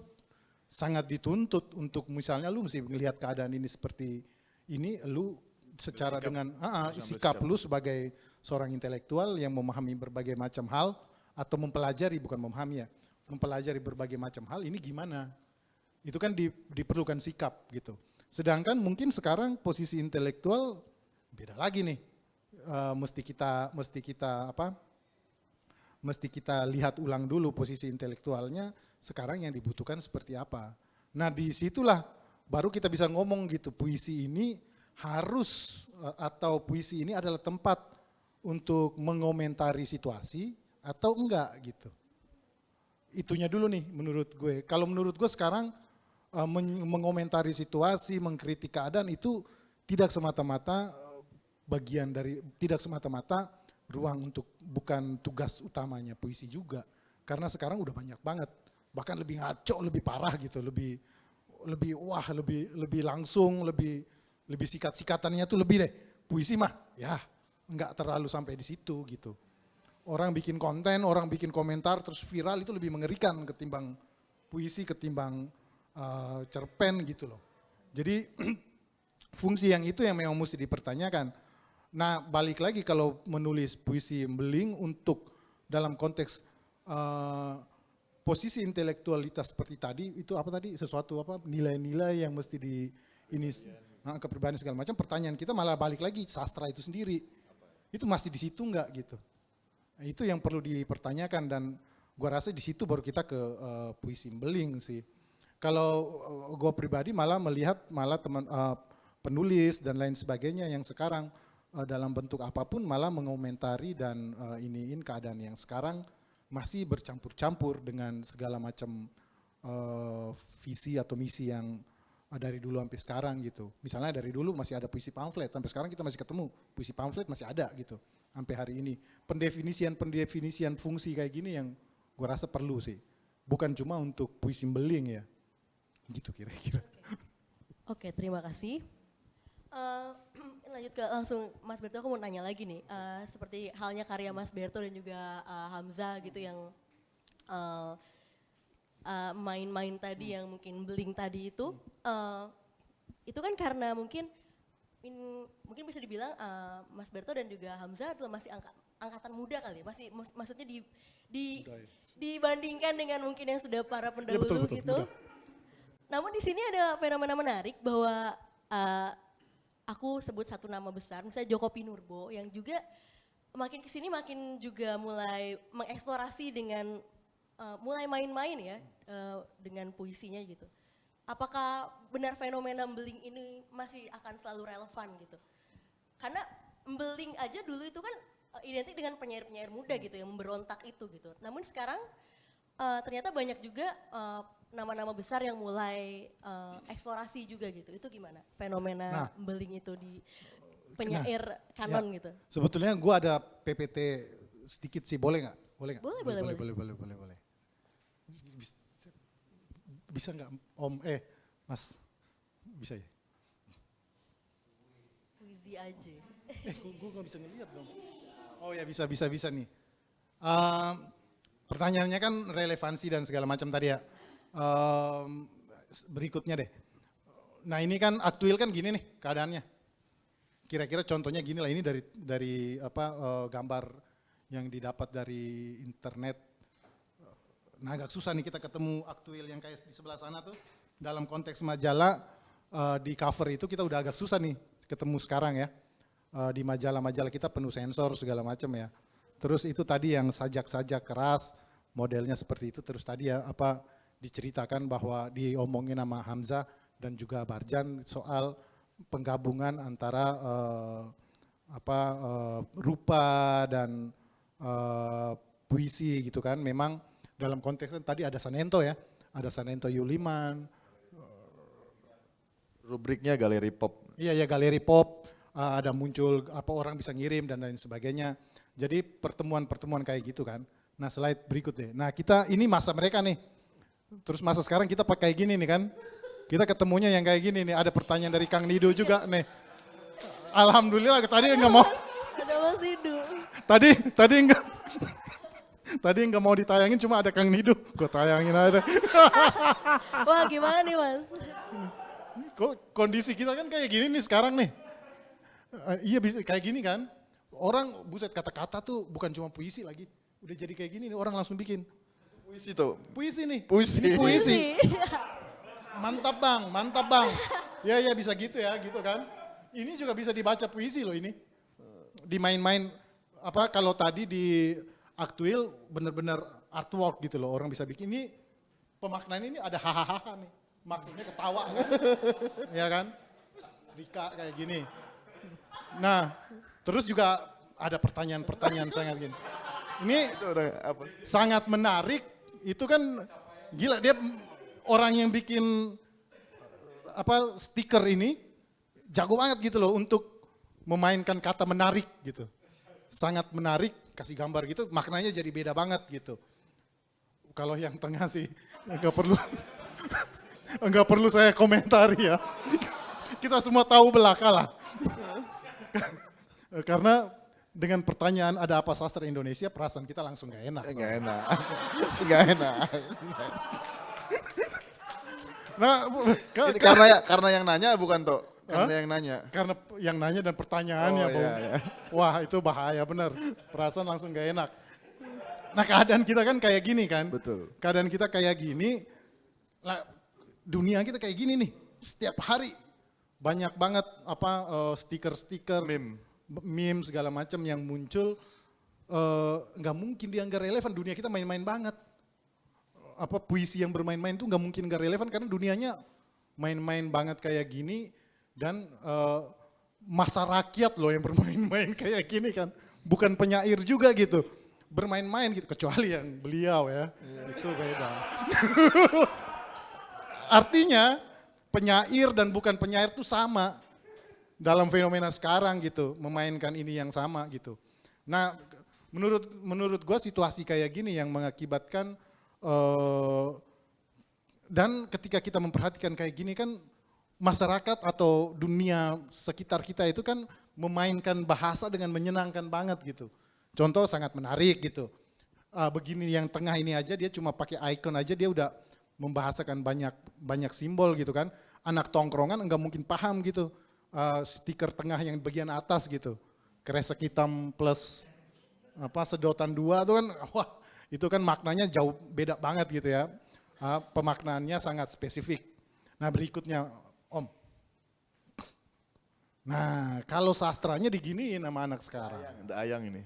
sangat dituntut untuk misalnya lu mesti melihat keadaan ini seperti ini, lu secara dengan sikap lu sebagai seorang intelektual yang memahami berbagai macam hal atau mempelajari, bukan memahami ya, mempelajari berbagai macam hal, ini gimana? Itu kan diperlukan sikap gitu. Sedangkan mungkin sekarang posisi intelektual beda lagi nih. Mesti kita lihat ulang dulu posisi intelektualnya sekarang yang dibutuhkan seperti apa. Nah disitulah baru kita bisa ngomong gitu, puisi ini harus atau puisi ini adalah tempat untuk mengomentari situasi atau enggak gitu. Itunya dulu nih menurut gue. Kalau menurut gue sekarang mengomentari situasi, mengkritik keadaan itu tidak semata-mata tidak semata-mata ruang untuk, bukan tugas utamanya puisi juga. Karena sekarang udah banyak banget, bahkan lebih ngaco, lebih parah gitu, lebih langsung, lebih sikat-sikatannya tuh lebih deh. Puisi mah ya enggak terlalu sampai di situ gitu. Orang bikin konten, orang bikin komentar terus viral itu lebih mengerikan ketimbang puisi, ketimbang cerpen gitu loh. Jadi fungsi yang itu yang memang mesti dipertanyakan. Nah balik lagi kalau menulis puisi Mbeling untuk dalam konteks posisi intelektualitas seperti tadi, itu apa tadi, sesuatu apa, nilai-nilai yang mesti kepribadian segala macam, pertanyaan kita malah balik lagi sastra itu sendiri. Itu masih di situ enggak gitu. Nah, itu yang perlu dipertanyakan dan gua rasa di situ baru kita ke puisi Mbeling sih. Kalau gua pribadi malah melihat teman penulis dan lain sebagainya yang sekarang dalam bentuk apapun malah mengomentari dan iniin keadaan yang sekarang masih bercampur-campur dengan segala macam visi atau misi yang dari dulu sampai sekarang gitu. Misalnya dari dulu masih ada puisi pamflet, sampai sekarang kita masih ketemu puisi pamflet masih ada gitu sampai hari ini. Pendefinisian fungsi kayak gini yang gue rasa perlu sih, bukan cuma untuk puisi Mbeling ya, gitu kira-kira. Oke, terima kasih. Lanjut ke langsung Mas Berto, aku mau nanya lagi nih, seperti halnya karya Mas Berto dan juga Hamzah gitu yang main-main tadi yang mungkin Mbeling tadi itu kan karena mungkin bisa dibilang Mas Berto dan juga Hamzah adalah masih angkatan muda kali ya, maksudnya dibandingkan dengan mungkin yang sudah para pendahulu ya, betul, gitu. Mudah. Namun di sini ada fenomena menarik bahwa aku sebut satu nama besar, misalnya Joko Pinurbo yang juga makin kesini makin juga mulai mengeksplorasi dengan mulai main-main ya dengan puisinya gitu. Apakah benar fenomena Mbeling ini masih akan selalu relevan gitu? Karena Mbeling aja dulu itu kan identik dengan penyair-penyair muda gitu yang memberontak itu gitu. Namun sekarang ternyata banyak juga nama-nama besar yang mulai eksplorasi juga gitu. Itu gimana fenomena beling itu di penyair kanon gitu? Sebetulnya gue ada PPT sedikit sih, boleh nggak? Boleh nggak? Boleh. Bisa nggak Om? Mas, bisa ya? Puisi aja. Gue nggak bisa ngeliat dong. Oh ya bisa nih. Pertanyaannya kan relevansi dan segala macam tadi ya. Berikutnya deh. Nah ini kan aktual kan gini nih keadaannya. Kira-kira contohnya gini lah, ini dari gambar yang didapat dari internet. Nah agak susah nih kita ketemu aktual yang kayak di sebelah sana tuh. Dalam konteks majalah di cover itu kita udah agak susah nih ketemu sekarang ya. Di majalah-majalah kita penuh sensor segala macam ya. Terus itu tadi yang sajak-sajak keras, modelnya seperti itu. Terus tadi ya diceritakan bahwa diomongin sama Hamzah dan juga Barjan soal penggabungan antara rupa dan puisi gitu kan. Memang dalam konteksnya tadi ada Sanento ya, ada Sanento Yuliman. Rubriknya galeri pop. Iya ya, galeri pop, ada muncul orang bisa ngirim dan lain sebagainya. Jadi pertemuan-pertemuan kayak gitu kan. Nah slide berikut deh. Nah kita ini masa mereka nih. Terus masa sekarang kita pakai gini nih kan. Kita ketemunya yang kayak gini nih. Ada pertanyaan dari Kang Nido juga nih. Alhamdulillah tadi nggak mau. Ada Mas Nido. Tadi nggak mau ditayangin, cuma ada Kang Nido. Gue tayangin aja. Wah gimana nih Mas? Kok kondisi kita kan kayak gini nih sekarang nih. Iya bisa kayak gini kan. Orang buset kata-kata tuh bukan cuma puisi lagi. Udah jadi kayak gini nih orang langsung bikin. Puisi tuh. Puisi nih. Puisi. Ini puisi. Mantap bang. Ya bisa gitu ya gitu kan. Ini juga bisa dibaca puisi loh ini. Dimain-main kalau tadi di aktual bener-bener artwork gitu loh. Orang bisa bikin ini pemaknaan ini ada hahaha nih. Maksudnya ketawa kan. Ya kan. Rika kayak gini. Nah terus juga ada pertanyaan-pertanyaan sangat gini. Ini sangat menarik, itu kan gila dia orang yang bikin stiker ini jago banget gitu loh untuk memainkan kata menarik gitu. Sangat menarik, kasih gambar gitu, maknanya jadi beda banget gitu. Kalau yang tengah sih enggak perlu saya komentari ya. Kita semua tahu belaka lah. Karena dengan pertanyaan ada apa sastra Indonesia, perasaan kita langsung gak enak. Gak enak. Nah, karena yang nanya bukan toh? Karena yang nanya. Karena yang nanya dan pertanyaannya, iya. Wah itu bahaya bener, perasaan langsung gak enak. Nah keadaan kita kan kayak gini kan. Betul. Keadaan kita kayak gini, dunia kita kayak gini nih, setiap hari. Banyak banget stiker-stiker, meme segala macam yang muncul, nggak mungkin dia nggak relevan. Dunia kita main-main banget. Puisi yang bermain-main tuh nggak mungkin nggak relevan karena dunianya main-main banget kayak gini dan masa rakyat loh yang bermain-main kayak gini kan, bukan penyair juga gitu, bermain-main gitu kecuali yang beliau ya, itu beda. Artinya penyair dan bukan penyair itu sama dalam fenomena sekarang gitu, memainkan ini yang sama gitu. Nah, menurut gua situasi kayak gini yang mengakibatkan dan ketika kita memperhatikan kayak gini kan masyarakat atau dunia sekitar kita itu kan memainkan bahasa dengan menyenangkan banget gitu. Contoh sangat menarik gitu. Begini yang tengah ini aja dia cuma pakai icon aja dia udah membahasakan banyak simbol gitu kan. Anak tongkrongan enggak mungkin paham gitu. Stiker tengah yang bagian atas gitu. Kresek hitam plus sedotan 2 itu kan wah itu kan maknanya jauh beda banget gitu ya. Pemaknaannya sangat spesifik. Nah berikutnya Om. Nah kalau sastranya diginiin sama anak sekarang. Ayang ini.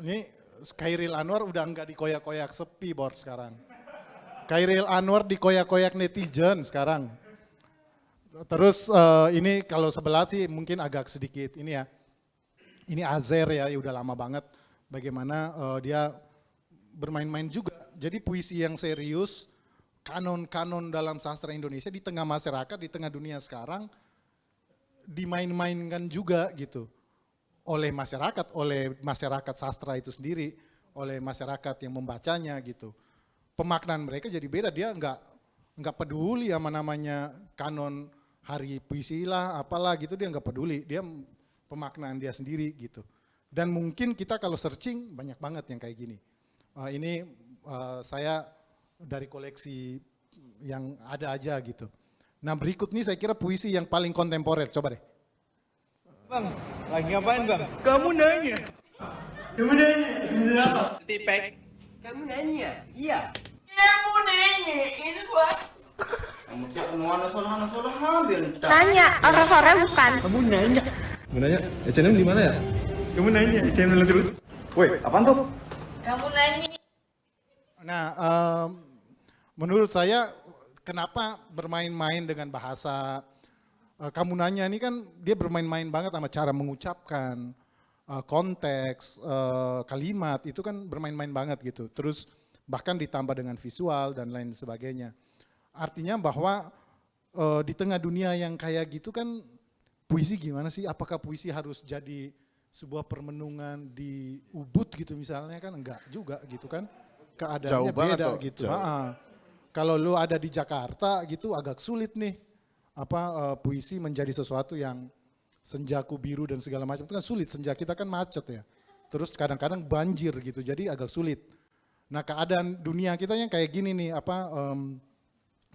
Ini Khairil Anwar udah enggak dikoyak-koyak sepi bor sekarang. Khairil Anwar dikoyak-koyak netizen sekarang. Terus ini kalau sebelah sih mungkin agak sedikit ini ya. Ini Azer ya udah lama banget bagaimana dia bermain-main juga Jadi puisi yang serius, kanon-kanon dalam sastra Indonesia di tengah masyarakat, di tengah dunia sekarang dimain-mainkan juga gitu oleh masyarakat sastra itu sendiri, oleh masyarakat yang membacanya gitu. Pemaknaan mereka jadi beda, dia nggak peduli sama namanya kanon hari puisi lah, apalah gitu, dia nggak peduli, dia pemaknaan dia sendiri gitu. Dan mungkin kita kalau searching banyak banget yang kayak gini. Ini saya dari koleksi yang ada aja gitu. Nah berikut nih saya kira puisi yang paling kontemporer, coba deh. Bang, lagi ngapain bang? Kamu nanya. Kamu nanya. Tipek. Kamu nanya? Iya. Kamu nanya, itu buat. Kamu cak mana salah hampir. Nanya, orang sore bukan. Kamu nanya. Kamu nanya, H&M di mana ya? Kamu nanya, H&M terus. Woi, apaan tuh? Kamu nanya. Nah menurut saya kenapa bermain-main dengan bahasa, kamu nanya ini kan dia bermain-main banget sama cara mengucapkan, konteks, kalimat itu kan bermain-main banget gitu. Terus bahkan ditambah dengan visual dan lain sebagainya. Artinya bahwa di tengah dunia yang kayak gitu kan puisi gimana sih? Apakah puisi harus jadi sebuah permenungan di Ubud gitu misalnya kan? Enggak juga gitu kan. Keadaannya beda gitu. Kalau lu ada di Jakarta gitu agak sulit nih puisi menjadi sesuatu yang senjaku biru dan segala macam itu kan sulit. Senja kita kan macet ya. Terus kadang-kadang banjir gitu. Jadi agak sulit. Nah, keadaan dunia kita yang kayak gini nih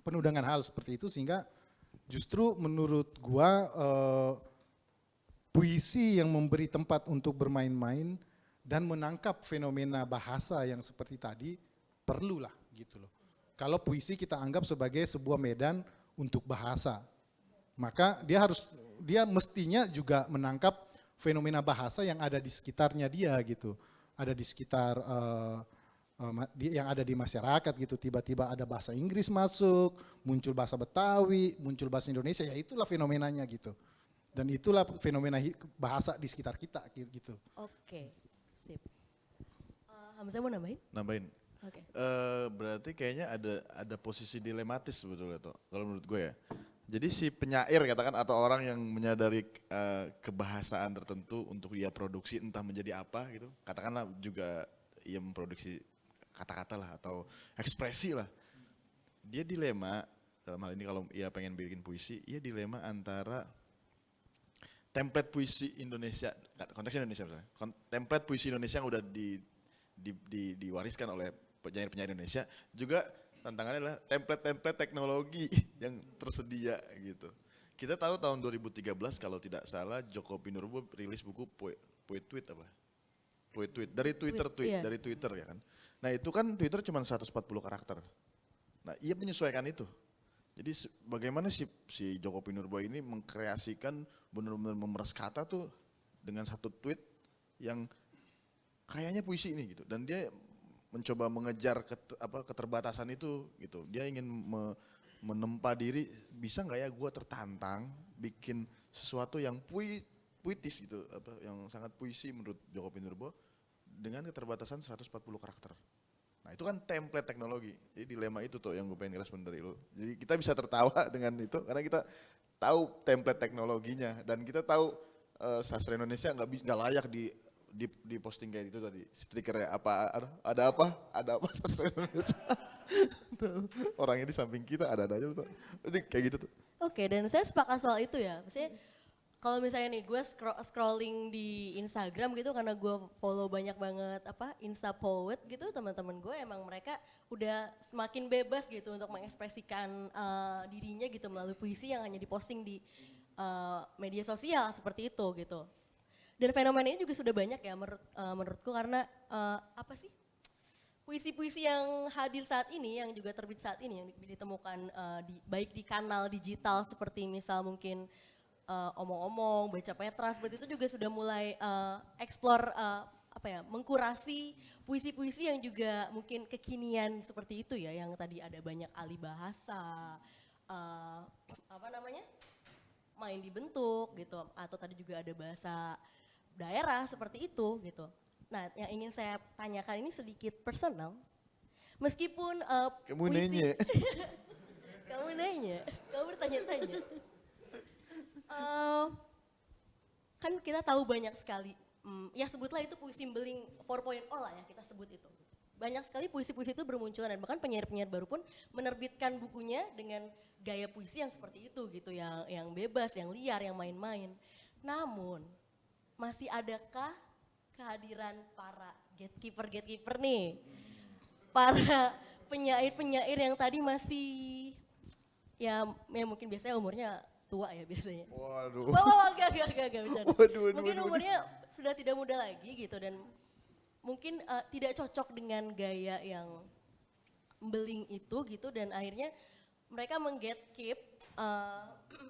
penuh dengan hal seperti itu sehingga justru menurut gua puisi yang memberi tempat untuk bermain-main dan menangkap fenomena bahasa yang seperti tadi perlulah gitu loh. Kalau puisi kita anggap sebagai sebuah medan untuk bahasa, maka dia mestinya juga menangkap fenomena bahasa yang ada di sekitarnya dia gitu, ada di sekitar yang ada di masyarakat gitu. Tiba-tiba ada bahasa Inggris masuk, muncul bahasa Betawi, muncul bahasa Indonesia, ya itulah fenomenanya gitu. Dan itulah fenomena bahasa di sekitar kita gitu. Oke, sip. Hamzah mau nambahin? Nambahin. Oke. Berarti kayaknya ada posisi dilematis sebetulnya tuh kalau menurut gue ya. Jadi si penyair katakan atau orang yang menyadari kebahasaan tertentu untuk dia produksi entah menjadi apa gitu. Katakanlah juga ia memproduksi kata-kata lah atau ekspresi lah. Dia dilema dalam hal ini kalau ia pengen bikin puisi, ia dilema antara template puisi Indonesia, konteksnya Indonesia misalnya, template puisi Indonesia yang udah diwariskan oleh penyair-penyair Indonesia, juga tantangannya adalah template-template teknologi yang tersedia gitu. Kita tahu tahun 2013 kalau tidak salah Joko Pinurbo rilis buku Poet Tweet dari Twitter Iya. dari Twitter ya kan. Nah itu kan Twitter cuma 140 karakter. Nah ia menyesuaikan itu. Jadi bagaimana si Joko Pinurbo ini mengkreasikan benar-benar memeras kata tuh dengan satu tweet yang kayaknya puisi ini gitu. Dan dia mencoba mengejar keterbatasan itu gitu. Dia ingin menempa diri, bisa nggak ya gue tertantang bikin sesuatu yang puitis gitu, yang sangat puisi menurut Joko Pinurbo dengan keterbatasan 140 karakter. Nah itu kan template teknologi, jadi dilema itu tuh yang gue pengen respon dari lu. Jadi kita bisa tertawa dengan itu karena kita tahu template teknologinya dan kita tahu sastra Indonesia nggak layak di posting kayak gitu tadi. Stikernya ada apa sastra Indonesia. Orangnya di samping kita ada aja tuh. Jadi kayak gitu tuh. Oke, dan saya sepakat soal itu ya. Maksudnya kalau misalnya nih gue scrolling di Instagram gitu karena gue follow banyak banget Insta poet gitu, teman-teman gue emang mereka udah semakin bebas gitu untuk mengekspresikan dirinya gitu melalui puisi yang hanya diposting di media sosial seperti itu gitu. Dan fenomena ini juga sudah banyak ya menurutku karena puisi-puisi yang hadir saat ini, yang juga terbit saat ini, yang ditemukan baik di kanal digital seperti misal mungkin omong-omong, baca Petra, seperti itu juga sudah mulai explore mengkurasi puisi-puisi yang juga mungkin kekinian seperti itu ya, yang tadi ada banyak alih bahasa, main dibentuk gitu, atau tadi juga ada bahasa daerah seperti itu gitu. Nah, yang ingin saya tanyakan ini sedikit personal. Meskipun Kamu puisi- nanya. kamu nanya, kamu bertanya-tanya. Kan kita tahu banyak sekali, ya sebutlah itu puisi beling 4.0 lah ya kita sebut itu. Banyak sekali puisi-puisi itu bermunculan dan bahkan penyair-penyair baru pun menerbitkan bukunya dengan gaya puisi yang seperti itu gitu, yang bebas, yang liar, yang main-main. Namun masih adakah kehadiran para gatekeeper nih, para penyair-penyair yang tadi masih ya mungkin biasanya umurnya tua ya biasanya. Waduh. Wah, enggak bercanda. Waduh, Mungkin umurnya sudah tidak muda lagi gitu dan mungkin tidak cocok dengan gaya yang beling itu gitu dan akhirnya mereka menggatekeep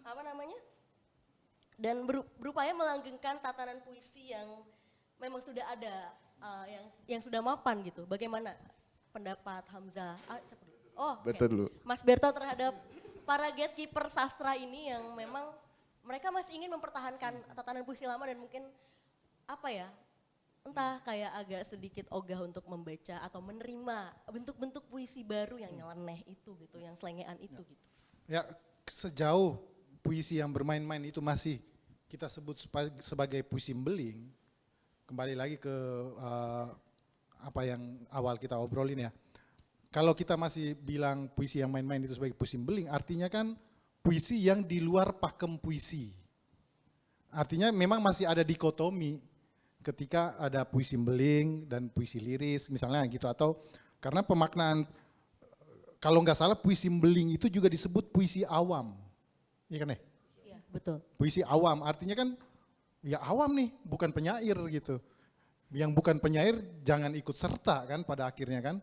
apa namanya? Dan berupaya melanggengkan tatanan puisi yang memang sudah ada, yang sudah mapan gitu. Bagaimana pendapat Hamzah? Siapa dulu? Oh, Berta dulu. Mas Berto terhadap para gatekeeper sastra ini yang memang mereka masih ingin mempertahankan tatanan puisi lama dan mungkin apa ya, entah kayak agak sedikit ogah untuk membaca atau menerima bentuk-bentuk puisi baru yang nyeleneh itu gitu, yang selengean itu gitu. Ya, sejauh puisi yang bermain-main itu masih kita sebut sebagai puisi beling, kembali lagi ke apa yang awal kita obrolin ya. Kalau kita masih bilang puisi yang main-main itu sebagai puisi beling, artinya kan puisi yang di luar pakem puisi. Artinya memang masih ada dikotomi ketika ada puisi beling dan puisi liris misalnya gitu, atau karena pemaknaan, kalau nggak salah puisi beling itu juga disebut puisi awam. Iya kan ya? Iya, betul. Puisi awam artinya kan ya awam nih, bukan penyair gitu. Yang bukan penyair jangan ikut serta kan pada akhirnya kan.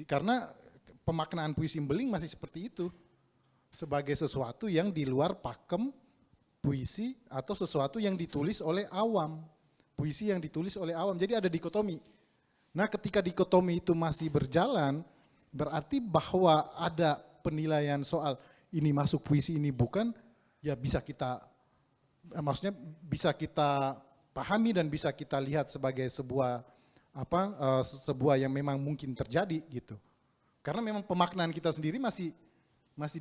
Karena pemaknaan puisi beling masih seperti itu. Sebagai sesuatu yang di luar pakem puisi atau sesuatu yang ditulis oleh awam. Puisi yang ditulis oleh awam, jadi ada dikotomi. Nah ketika dikotomi itu masih berjalan, berarti bahwa ada penilaian soal ini masuk puisi ini bukan, ya bisa kita, maksudnya bisa kita pahami dan bisa kita lihat sebagai sebuah sebuah yang memang mungkin terjadi gitu. Karena memang pemaknaan kita sendiri masih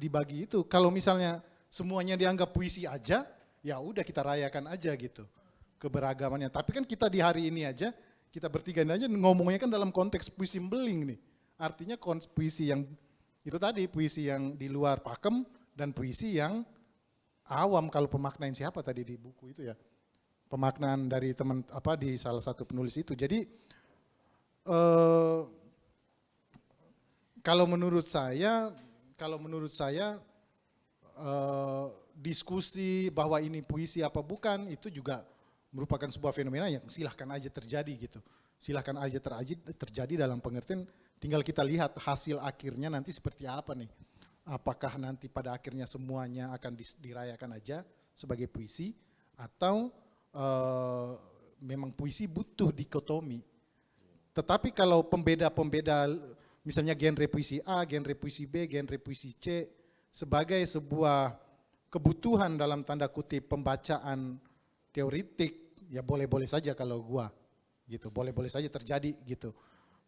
dibagi itu. Kalau misalnya semuanya dianggap puisi aja, ya udah kita rayakan aja gitu keberagamannya. Tapi kan kita di hari ini aja, kita bertiga ini aja ngomongnya kan dalam konteks puisi beling nih. Artinya puisi yang itu tadi, puisi yang di luar pakem dan puisi yang awam. Kalau pemaknaan siapa tadi di buku itu ya, pemaknaan dari teman di salah satu penulis itu. Jadi kalau menurut saya diskusi bahwa ini puisi apa bukan itu juga merupakan sebuah fenomena yang silahkan aja terjadi gitu. Silahkan aja terjadi dalam pengertian tinggal kita lihat hasil akhirnya nanti seperti apa nih. Apakah nanti pada akhirnya semuanya akan dirayakan aja sebagai puisi atau memang puisi butuh dikotomi. Tetapi kalau pembeda-pembeda misalnya genre puisi A, genre puisi B, genre puisi C sebagai sebuah kebutuhan dalam tanda kutip pembacaan teoritik, ya boleh-boleh saja kalau gua gitu, boleh-boleh saja terjadi gitu.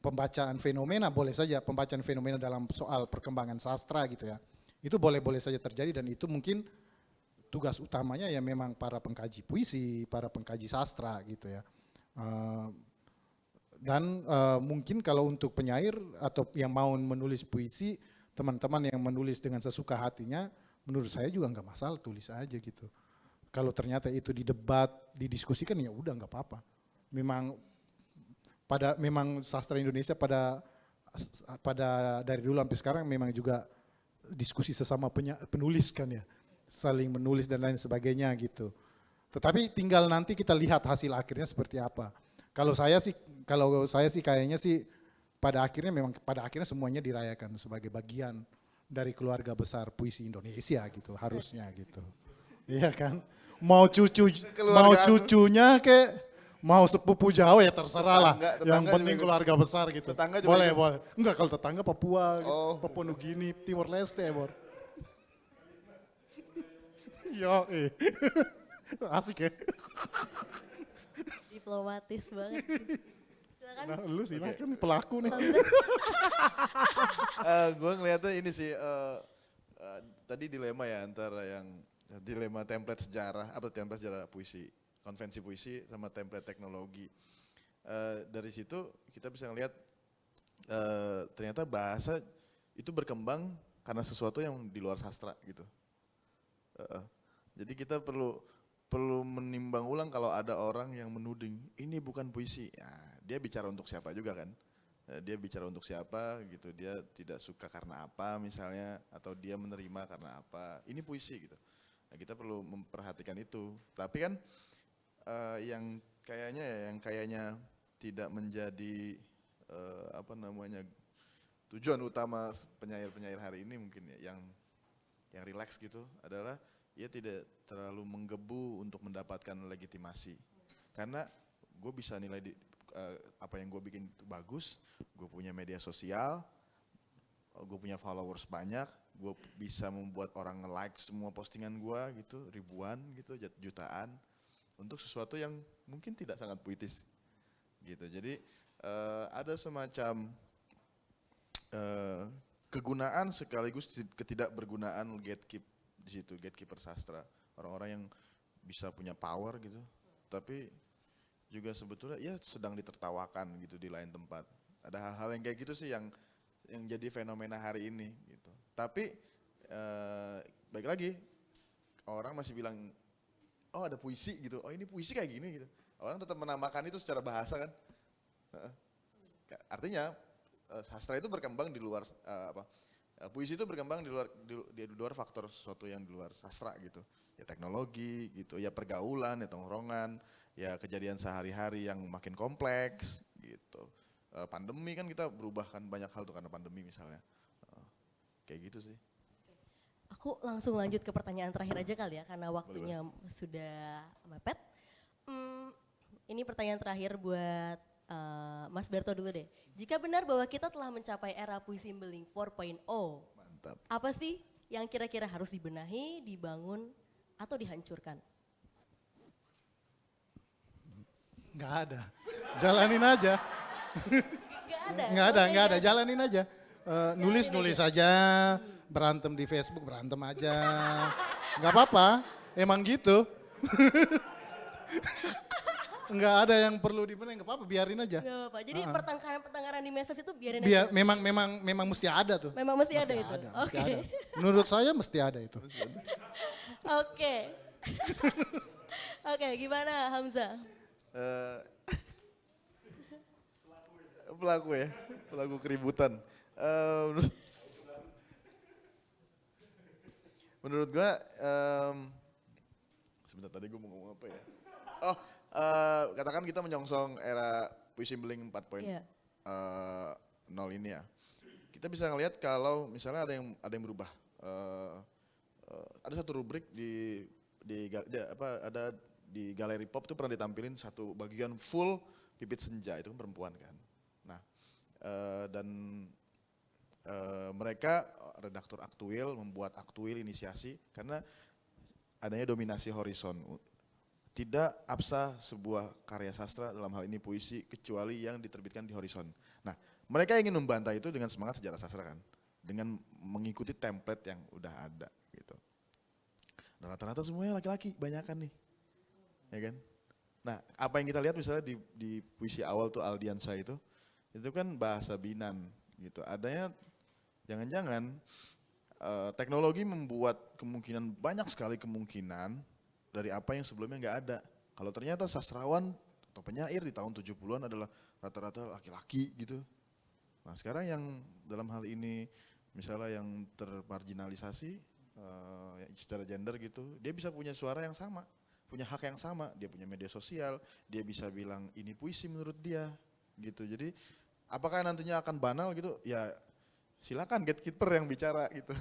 Pembacaan fenomena boleh saja, pembacaan fenomena dalam soal perkembangan sastra gitu ya. Itu boleh-boleh saja terjadi dan itu mungkin tugas utamanya ya memang para pengkaji puisi, para pengkaji sastra gitu ya. Dan mungkin kalau untuk penyair atau yang mau menulis puisi, teman-teman yang menulis dengan sesuka hatinya, menurut saya juga nggak masalah, tulis aja gitu. Kalau ternyata itu didebat, didiskusikan ya udah nggak apa-apa. Memang sastra Indonesia pada dari dulu sampai sekarang memang juga diskusi sesama penulis kan ya, saling menulis dan lain sebagainya gitu. Tetapi tinggal nanti kita lihat hasil akhirnya seperti apa. Kalau saya sih kayaknya sih pada akhirnya semuanya dirayakan sebagai bagian dari keluarga besar puisi Indonesia gitu, harusnya gitu. Iya kan? Mau cucunya mau sepupu Jawa ya terserah lah. Yang penting keluarga besar gitu. Boleh. Enggak, kalau tetangga Papua, Papua Nugini, Timor Leste, Bor. Yo, asik ya. Diplomatis banget. Silakan. Nah, lu sih kan pelaku nih. Gue ngeliatnya ini sih, tadi dilema ya antara yang dilema template sejarah, apa template sejarah puisi, konvensi puisi sama template teknologi. Dari situ kita bisa ngeliat ternyata bahasa itu berkembang karena sesuatu yang di luar sastra gitu. Jadi kita perlu menimbang ulang kalau ada orang yang menuding ini bukan puisi. Ya, dia bicara untuk siapa juga kan? Dia bicara untuk siapa gitu, dia tidak suka karena apa misalnya, atau dia menerima karena apa, ini puisi gitu. Nah, kita perlu memperhatikan itu. Tapi kan yang kayaknya tidak menjadi tujuan utama penyair-penyair hari ini mungkin ya, yang rileks gitu adalah ia tidak terlalu menggebu untuk mendapatkan legitimasi. Karena gue bisa nilai apa yang gue bikin itu bagus, gue punya media sosial, gue punya followers banyak, gue bisa membuat orang nge-like semua postingan gue gitu, ribuan gitu, jutaan, untuk sesuatu yang mungkin tidak sangat puitis gitu. Jadi ada semacam kegunaan sekaligus ketidakbergunaan gatekeeper sastra, orang-orang yang bisa punya power gitu, tapi juga sebetulnya ya sedang ditertawakan gitu di lain tempat. Ada hal-hal yang kayak gitu sih yang jadi fenomena hari ini gitu. Tapi baik lagi, orang masih bilang, oh ada puisi gitu, oh ini puisi kayak gini gitu. Orang tetap menamakan itu secara bahasa kan. Artinya sastra itu berkembang di luar puisi itu berkembang di luar faktor sesuatu yang di luar sastra gitu. Ya teknologi gitu, ya pergaulan, ya tongkrongan, ya kejadian sehari-hari yang makin kompleks gitu. Pandemi kan kita berubah kan banyak hal tuh karena pandemi misalnya. Kayak gitu sih. Aku langsung lanjut ke pertanyaan terakhir aja kali ya, karena waktunya sudah mepet. Ini pertanyaan terakhir buat Mas Berto dulu deh. Jika benar bahwa kita telah mencapai era puisi simboling 4.0, Mantap. apa sih yang kira-kira harus dibenahi, dibangun, atau dihancurkan? Nggak ada, jalanin aja. Nggak ada, jalanin aja. Nulis aja, berantem di Facebook, berantem aja. Nggak apa-apa, emang gitu. Nggak ada yang perlu dibenahi, nggak apa-apa, biarin aja. Gak apa-apa. Jadi pertengkaran di medsos itu biarin Biar aja. memang mesti ada tuh. Memang mesti ada itu. Mesti Oke. ada. Menurut saya mesti ada itu. Oke. Oke, gimana Hamzah? Pelaku keributan. Menurut gua, sebentar tadi gua mau ngomong apa ya? Oh, katakan kita menyongsong era puisi simboling 4.0 Iya. ini ya. Kita bisa ngelihat kalau misalnya ada yang berubah. Ada satu rubrik di galeri pop tuh pernah ditampilin satu bagian full Pipit Senja, itu kan perempuan kan. Nah, dan mereka redaktur Aktuil membuat Aktuil inisiasi karena adanya dominasi horizon. Tidak absah sebuah karya sastra, dalam hal ini puisi, kecuali yang diterbitkan di horizon. Nah, mereka ingin membantah itu dengan semangat sejarah sastra kan, dengan mengikuti template yang udah ada gitu. Dan rata-rata semuanya laki-laki, banyakan nih, ya kan. Nah, apa yang kita lihat misalnya di puisi awal tuh Aldiansa itu kan bahasa Binan gitu. Adanya jangan-jangan teknologi membuat banyak sekali kemungkinan dari apa yang sebelumnya nggak ada. Kalau ternyata sastrawan atau penyair di tahun 70-an adalah rata-rata laki-laki gitu. Nah sekarang yang dalam hal ini misalnya yang termarginalisasi secara gender gitu, dia bisa punya suara yang sama, punya hak yang sama, dia punya media sosial, dia bisa bilang ini puisi menurut dia gitu. Jadi apakah nantinya akan banal gitu? Ya silakan gatekeeper yang bicara gitu.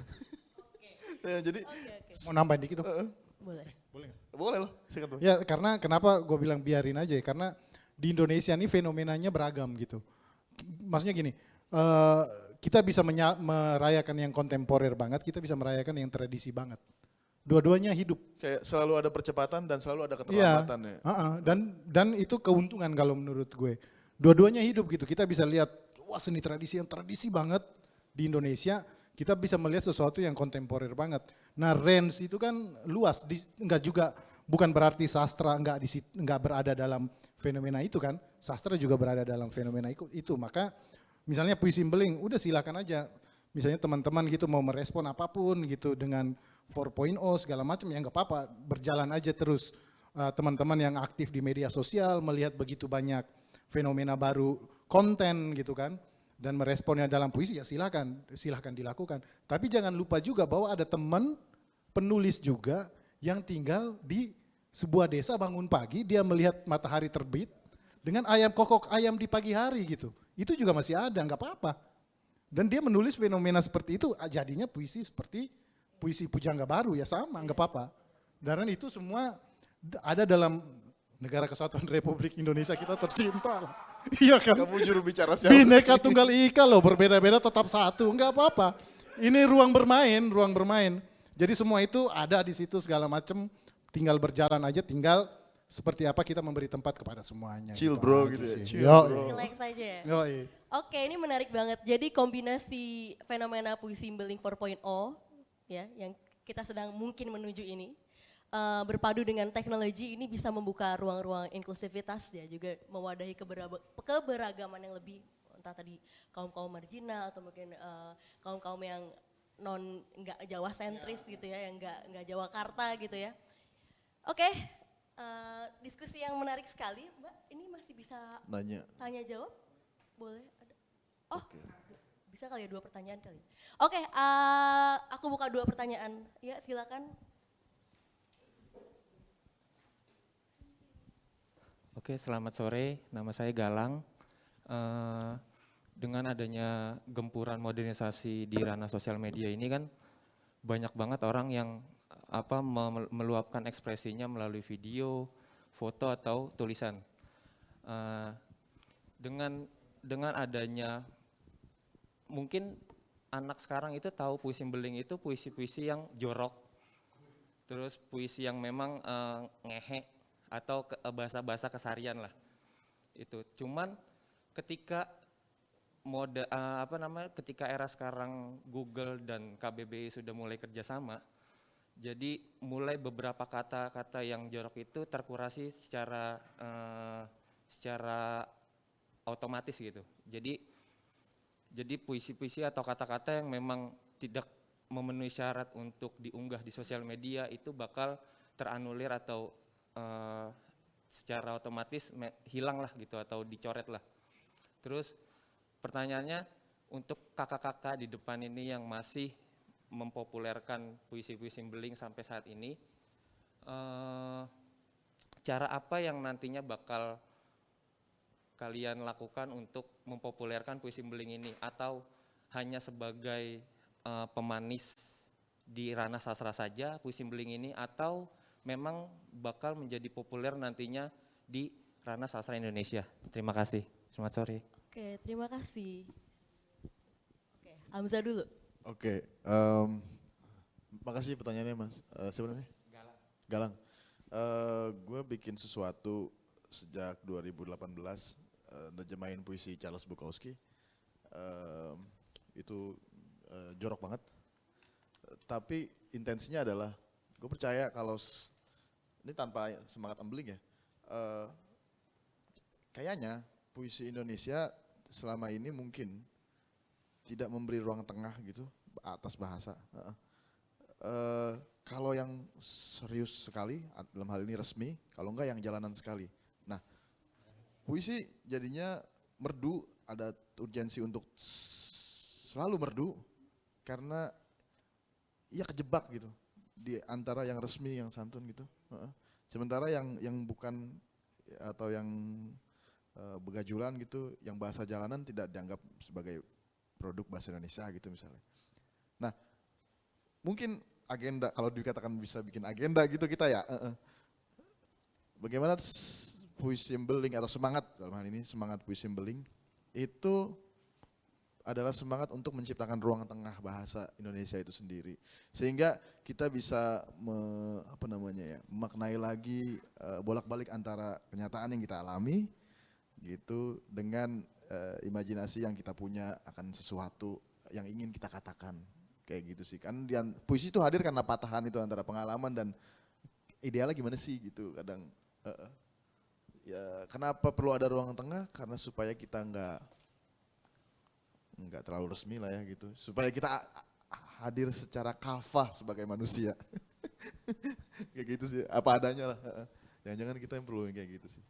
Ya, jadi Mau nambahin dikit dong? Boleh. boleh loh, silakan. Ya karena kenapa gue bilang biarin aja ya, karena di Indonesia ini fenomenanya beragam gitu. Maksudnya gini, kita bisa merayakan yang kontemporer banget, kita bisa merayakan yang tradisi banget. Dua-duanya hidup. Kayak selalu ada percepatan dan selalu ada Iya, keterlambatan ya. dan itu keuntungan kalau menurut gue. Dua-duanya hidup gitu. Kita bisa lihat, wah seni tradisi yang tradisi banget di Indonesia, kita bisa melihat sesuatu yang kontemporer banget. Nah range itu kan luas, enggak juga, bukan berarti sastra enggak berada dalam fenomena itu kan, sastra juga berada dalam fenomena itu. Maka misalnya puisi Simbeling, udah silakan aja. Misalnya teman-teman gitu mau merespon apapun gitu dengan 4.0 segala macam, ya nggak apa-apa, berjalan aja terus. Teman-teman yang aktif di media sosial melihat begitu banyak fenomena baru konten gitu kan, dan meresponnya dalam puisi, ya silahkan dilakukan. Tapi jangan lupa juga bahwa ada teman penulis juga yang tinggal di sebuah desa, bangun pagi dia melihat matahari terbit dengan kokok ayam di pagi hari gitu. Itu juga masih ada, nggak apa-apa. Dan dia menulis fenomena seperti itu, jadinya puisi seperti puisi pujangga baru, ya sama, nggak apa-apa. Dan itu semua ada dalam Negara Kesatuan Republik Indonesia kita tercinta lah. Iya kan? Kamu juru bicara siapa? Bineka Tunggal Ika loh, berbeda-beda tetap satu, nggak apa-apa. Ini ruang bermain. Jadi semua itu ada di situ segala macam, tinggal berjalan aja, tinggal seperti apa kita memberi tempat kepada semuanya. Chill gitu bro aja gitu ya. sih. Chill Yo, bro. Relax aja ya. Yoi. Oke, ini menarik banget. Jadi kombinasi fenomena puisi Simbeling 4.0 ya, yang kita sedang mungkin menuju ini, berpadu dengan teknologi ini bisa membuka ruang-ruang inklusivitas ya, juga mewadahi keberagaman yang lebih, entah tadi kaum-kaum marginal atau mungkin kaum-kaum yang nggak Jawa sentris gitu ya, yang nggak Jawakarta gitu ya. Oke, diskusi yang menarik sekali, Mbak. Ini masih bisa tanya jawab? Boleh? Ada? Oh, Oke. bisa kali ya 2 pertanyaan kali. Oke, aku buka 2 pertanyaan. Ya, silakan. Oke, selamat sore. Nama saya Galang. Dengan adanya gempuran modernisasi di ranah sosial media ini kan banyak banget orang yang meluapkan ekspresinya melalui video, foto atau tulisan. Dengan adanya, mungkin anak sekarang itu tahu puisi Simbeling itu puisi-puisi yang jorok, terus puisi yang memang ngehe atau bahasa-bahasa kesarian lah. Itu cuman ketika ketika era sekarang Google dan KBBI sudah mulai kerjasama, jadi mulai beberapa kata-kata yang jorok itu terkurasi secara otomatis gitu. Jadi puisi-puisi atau kata-kata yang memang tidak memenuhi syarat untuk diunggah di sosial media itu bakal teranulir atau secara otomatis hilang lah gitu atau dicoret lah. Terus pertanyaannya untuk kakak-kakak di depan ini yang masih mempopulerkan puisi-puisi Simbeling sampai saat ini, cara apa yang nantinya bakal kalian lakukan untuk mempopulerkan puisi Simbeling ini, atau hanya sebagai pemanis di ranah sastra saja puisi Simbeling ini, atau memang bakal menjadi populer nantinya di ranah sastra Indonesia? Terima kasih. Selamat sore. Oke, terima kasih. Oke, Hamzah dulu. Oke, makasih pertanyaannya Mas. Siapa namanya? Galang. Gue bikin sesuatu sejak 2018, nerjemahin puisi Charles Bukowski. Itu jorok banget. Tapi intensinya adalah, gue percaya kalau ini tanpa semangat Embeling ya, kayaknya puisi Indonesia selama ini mungkin tidak memberi ruang tengah gitu atas bahasa. Kalau yang serius sekali, dalam hal ini resmi, kalau enggak yang jalanan sekali. Nah, puisi jadinya merdu, ada urgensi untuk selalu merdu, karena ia kejebak gitu di antara yang resmi, yang santun gitu. Sementara yang bukan atau yang begajulan gitu, yang bahasa jalanan tidak dianggap sebagai produk bahasa Indonesia gitu misalnya. Nah, mungkin agenda, kalau dikatakan bisa bikin agenda gitu kita ya, bagaimana puisi Simbeling atau semangat, dalam hal ini semangat puisi Simbeling itu adalah semangat untuk menciptakan ruang tengah bahasa Indonesia itu sendiri, sehingga kita bisa memaknai lagi bolak-balik antara kenyataan yang kita alami gitu dengan imajinasi yang kita punya akan sesuatu yang ingin kita katakan kayak gitu sih. Kan puisi itu hadir karena patahan itu antara pengalaman dan idealnya gimana sih gitu kadang. Ya kenapa perlu ada ruang tengah? Karena supaya kita nggak terlalu resmi lah ya gitu. Supaya kita hadir secara kafah sebagai manusia. Kayak gitu sih, apa adanya lah. Jangan-jangan kita yang perlu yang kayak gitu sih.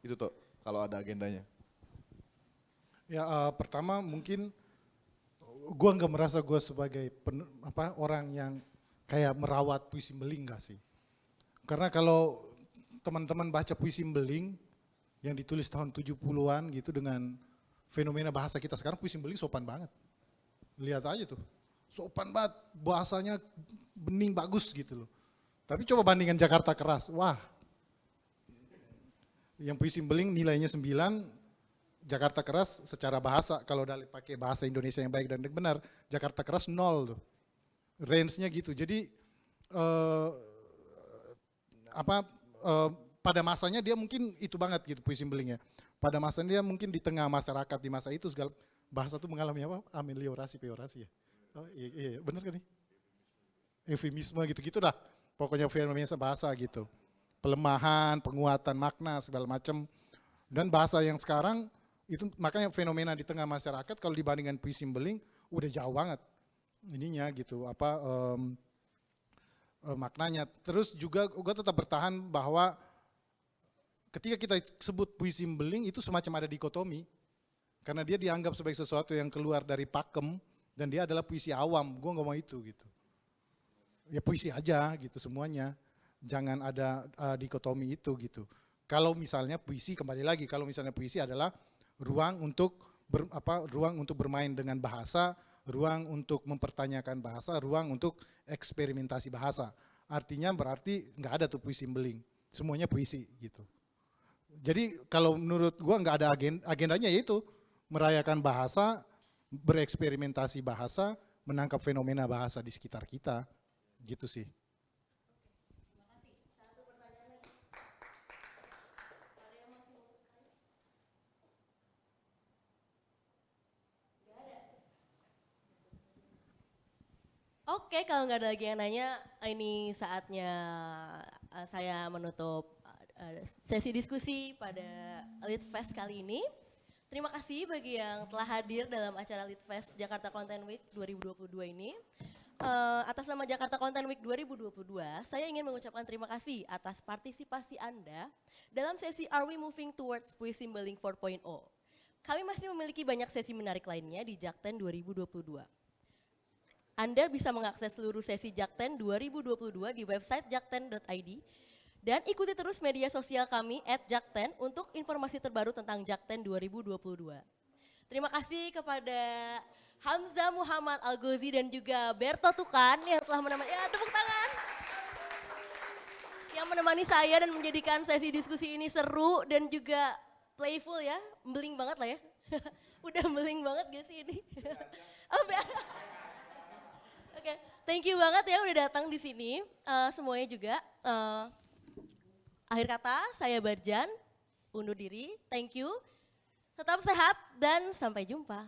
Itu toh kalau ada agendanya. Ya pertama mungkin gue nggak merasa gue sebagai orang yang kayak merawat puisi Mbeling nggak sih. Karena kalau teman-teman baca puisi Mbeling yang ditulis tahun 70-an gitu dengan fenomena bahasa kita sekarang, puisi Mbeling sopan banget. Lihat aja tuh, sopan banget, bahasanya bening bagus gitu loh. Tapi coba bandingkan Jakarta Keras, wah. Yang puisi Mbeling nilainya 9, Jakarta Keras secara bahasa, kalau udah pakai bahasa Indonesia yang baik dan benar, Jakarta Keras 0 tuh. Range-nya gitu. Jadi pada masanya dia mungkin itu banget gitu puisi Mbeling ya. Pada masanya dia mungkin di tengah masyarakat di masa itu segala bahasa tuh mengalami apa? Ameliorasi, peorasi ya. Oh iya, benar kan nih? Eufemisme gitu-gitu dah. Pokoknya fenomena bahasa gitu. Pelemahan, penguatan makna segala macam. Dan bahasa yang sekarang itu makanya fenomena di tengah masyarakat kalau dibandingkan puisi Mbeling udah jauh banget ininya gitu maknanya. Terus juga gue tetap bertahan bahwa ketika kita sebut puisi Mbeling itu semacam ada dikotomi karena dia dianggap sebagai sesuatu yang keluar dari pakem dan dia adalah puisi awam. Gue nggak mau itu gitu. Ya puisi aja gitu semuanya. Jangan ada dikotomi itu gitu. Kalau misalnya puisi kembali lagi kalau misalnya puisi adalah ruang untuk bermain dengan bahasa, ruang untuk mempertanyakan bahasa, ruang untuk eksperimentasi bahasa. Artinya berarti nggak ada tuh puisi Mbeling, semuanya puisi gitu. Jadi kalau menurut gua nggak ada agendanya yaitu merayakan bahasa, bereksperimentasi bahasa, menangkap fenomena bahasa di sekitar kita, gitu sih. Oke, kalau nggak ada lagi yang nanya, ini saatnya saya menutup sesi diskusi pada Litfest kali ini. Terima kasih bagi yang telah hadir dalam acara Litfest Jakarta Content Week 2022 ini. Atas nama Jakarta Content Week 2022, saya ingin mengucapkan terima kasih atas partisipasi Anda dalam sesi Are We Moving Towards Puisi Mbeling 4.0. Kami masih memiliki banyak sesi menarik lainnya di Jakten 2022. Anda bisa mengakses seluruh sesi Jakten 2022 di website jakten.id dan ikuti terus media sosial kami @jakten untuk informasi terbaru tentang Jakten 2022. Terima kasih kepada Hamzah Muhammad Algozi dan juga Berto Tukan yang telah menemani, ya tepuk tangan. Yang menemani saya dan menjadikan sesi diskusi ini seru dan juga playful ya, mbeling banget lah ya. Udah mbeling banget gak sih ini? Oke, thank you banget ya udah datang di sini semuanya juga. Akhir kata saya Barjan undur diri. Thank you. Tetap sehat dan sampai jumpa.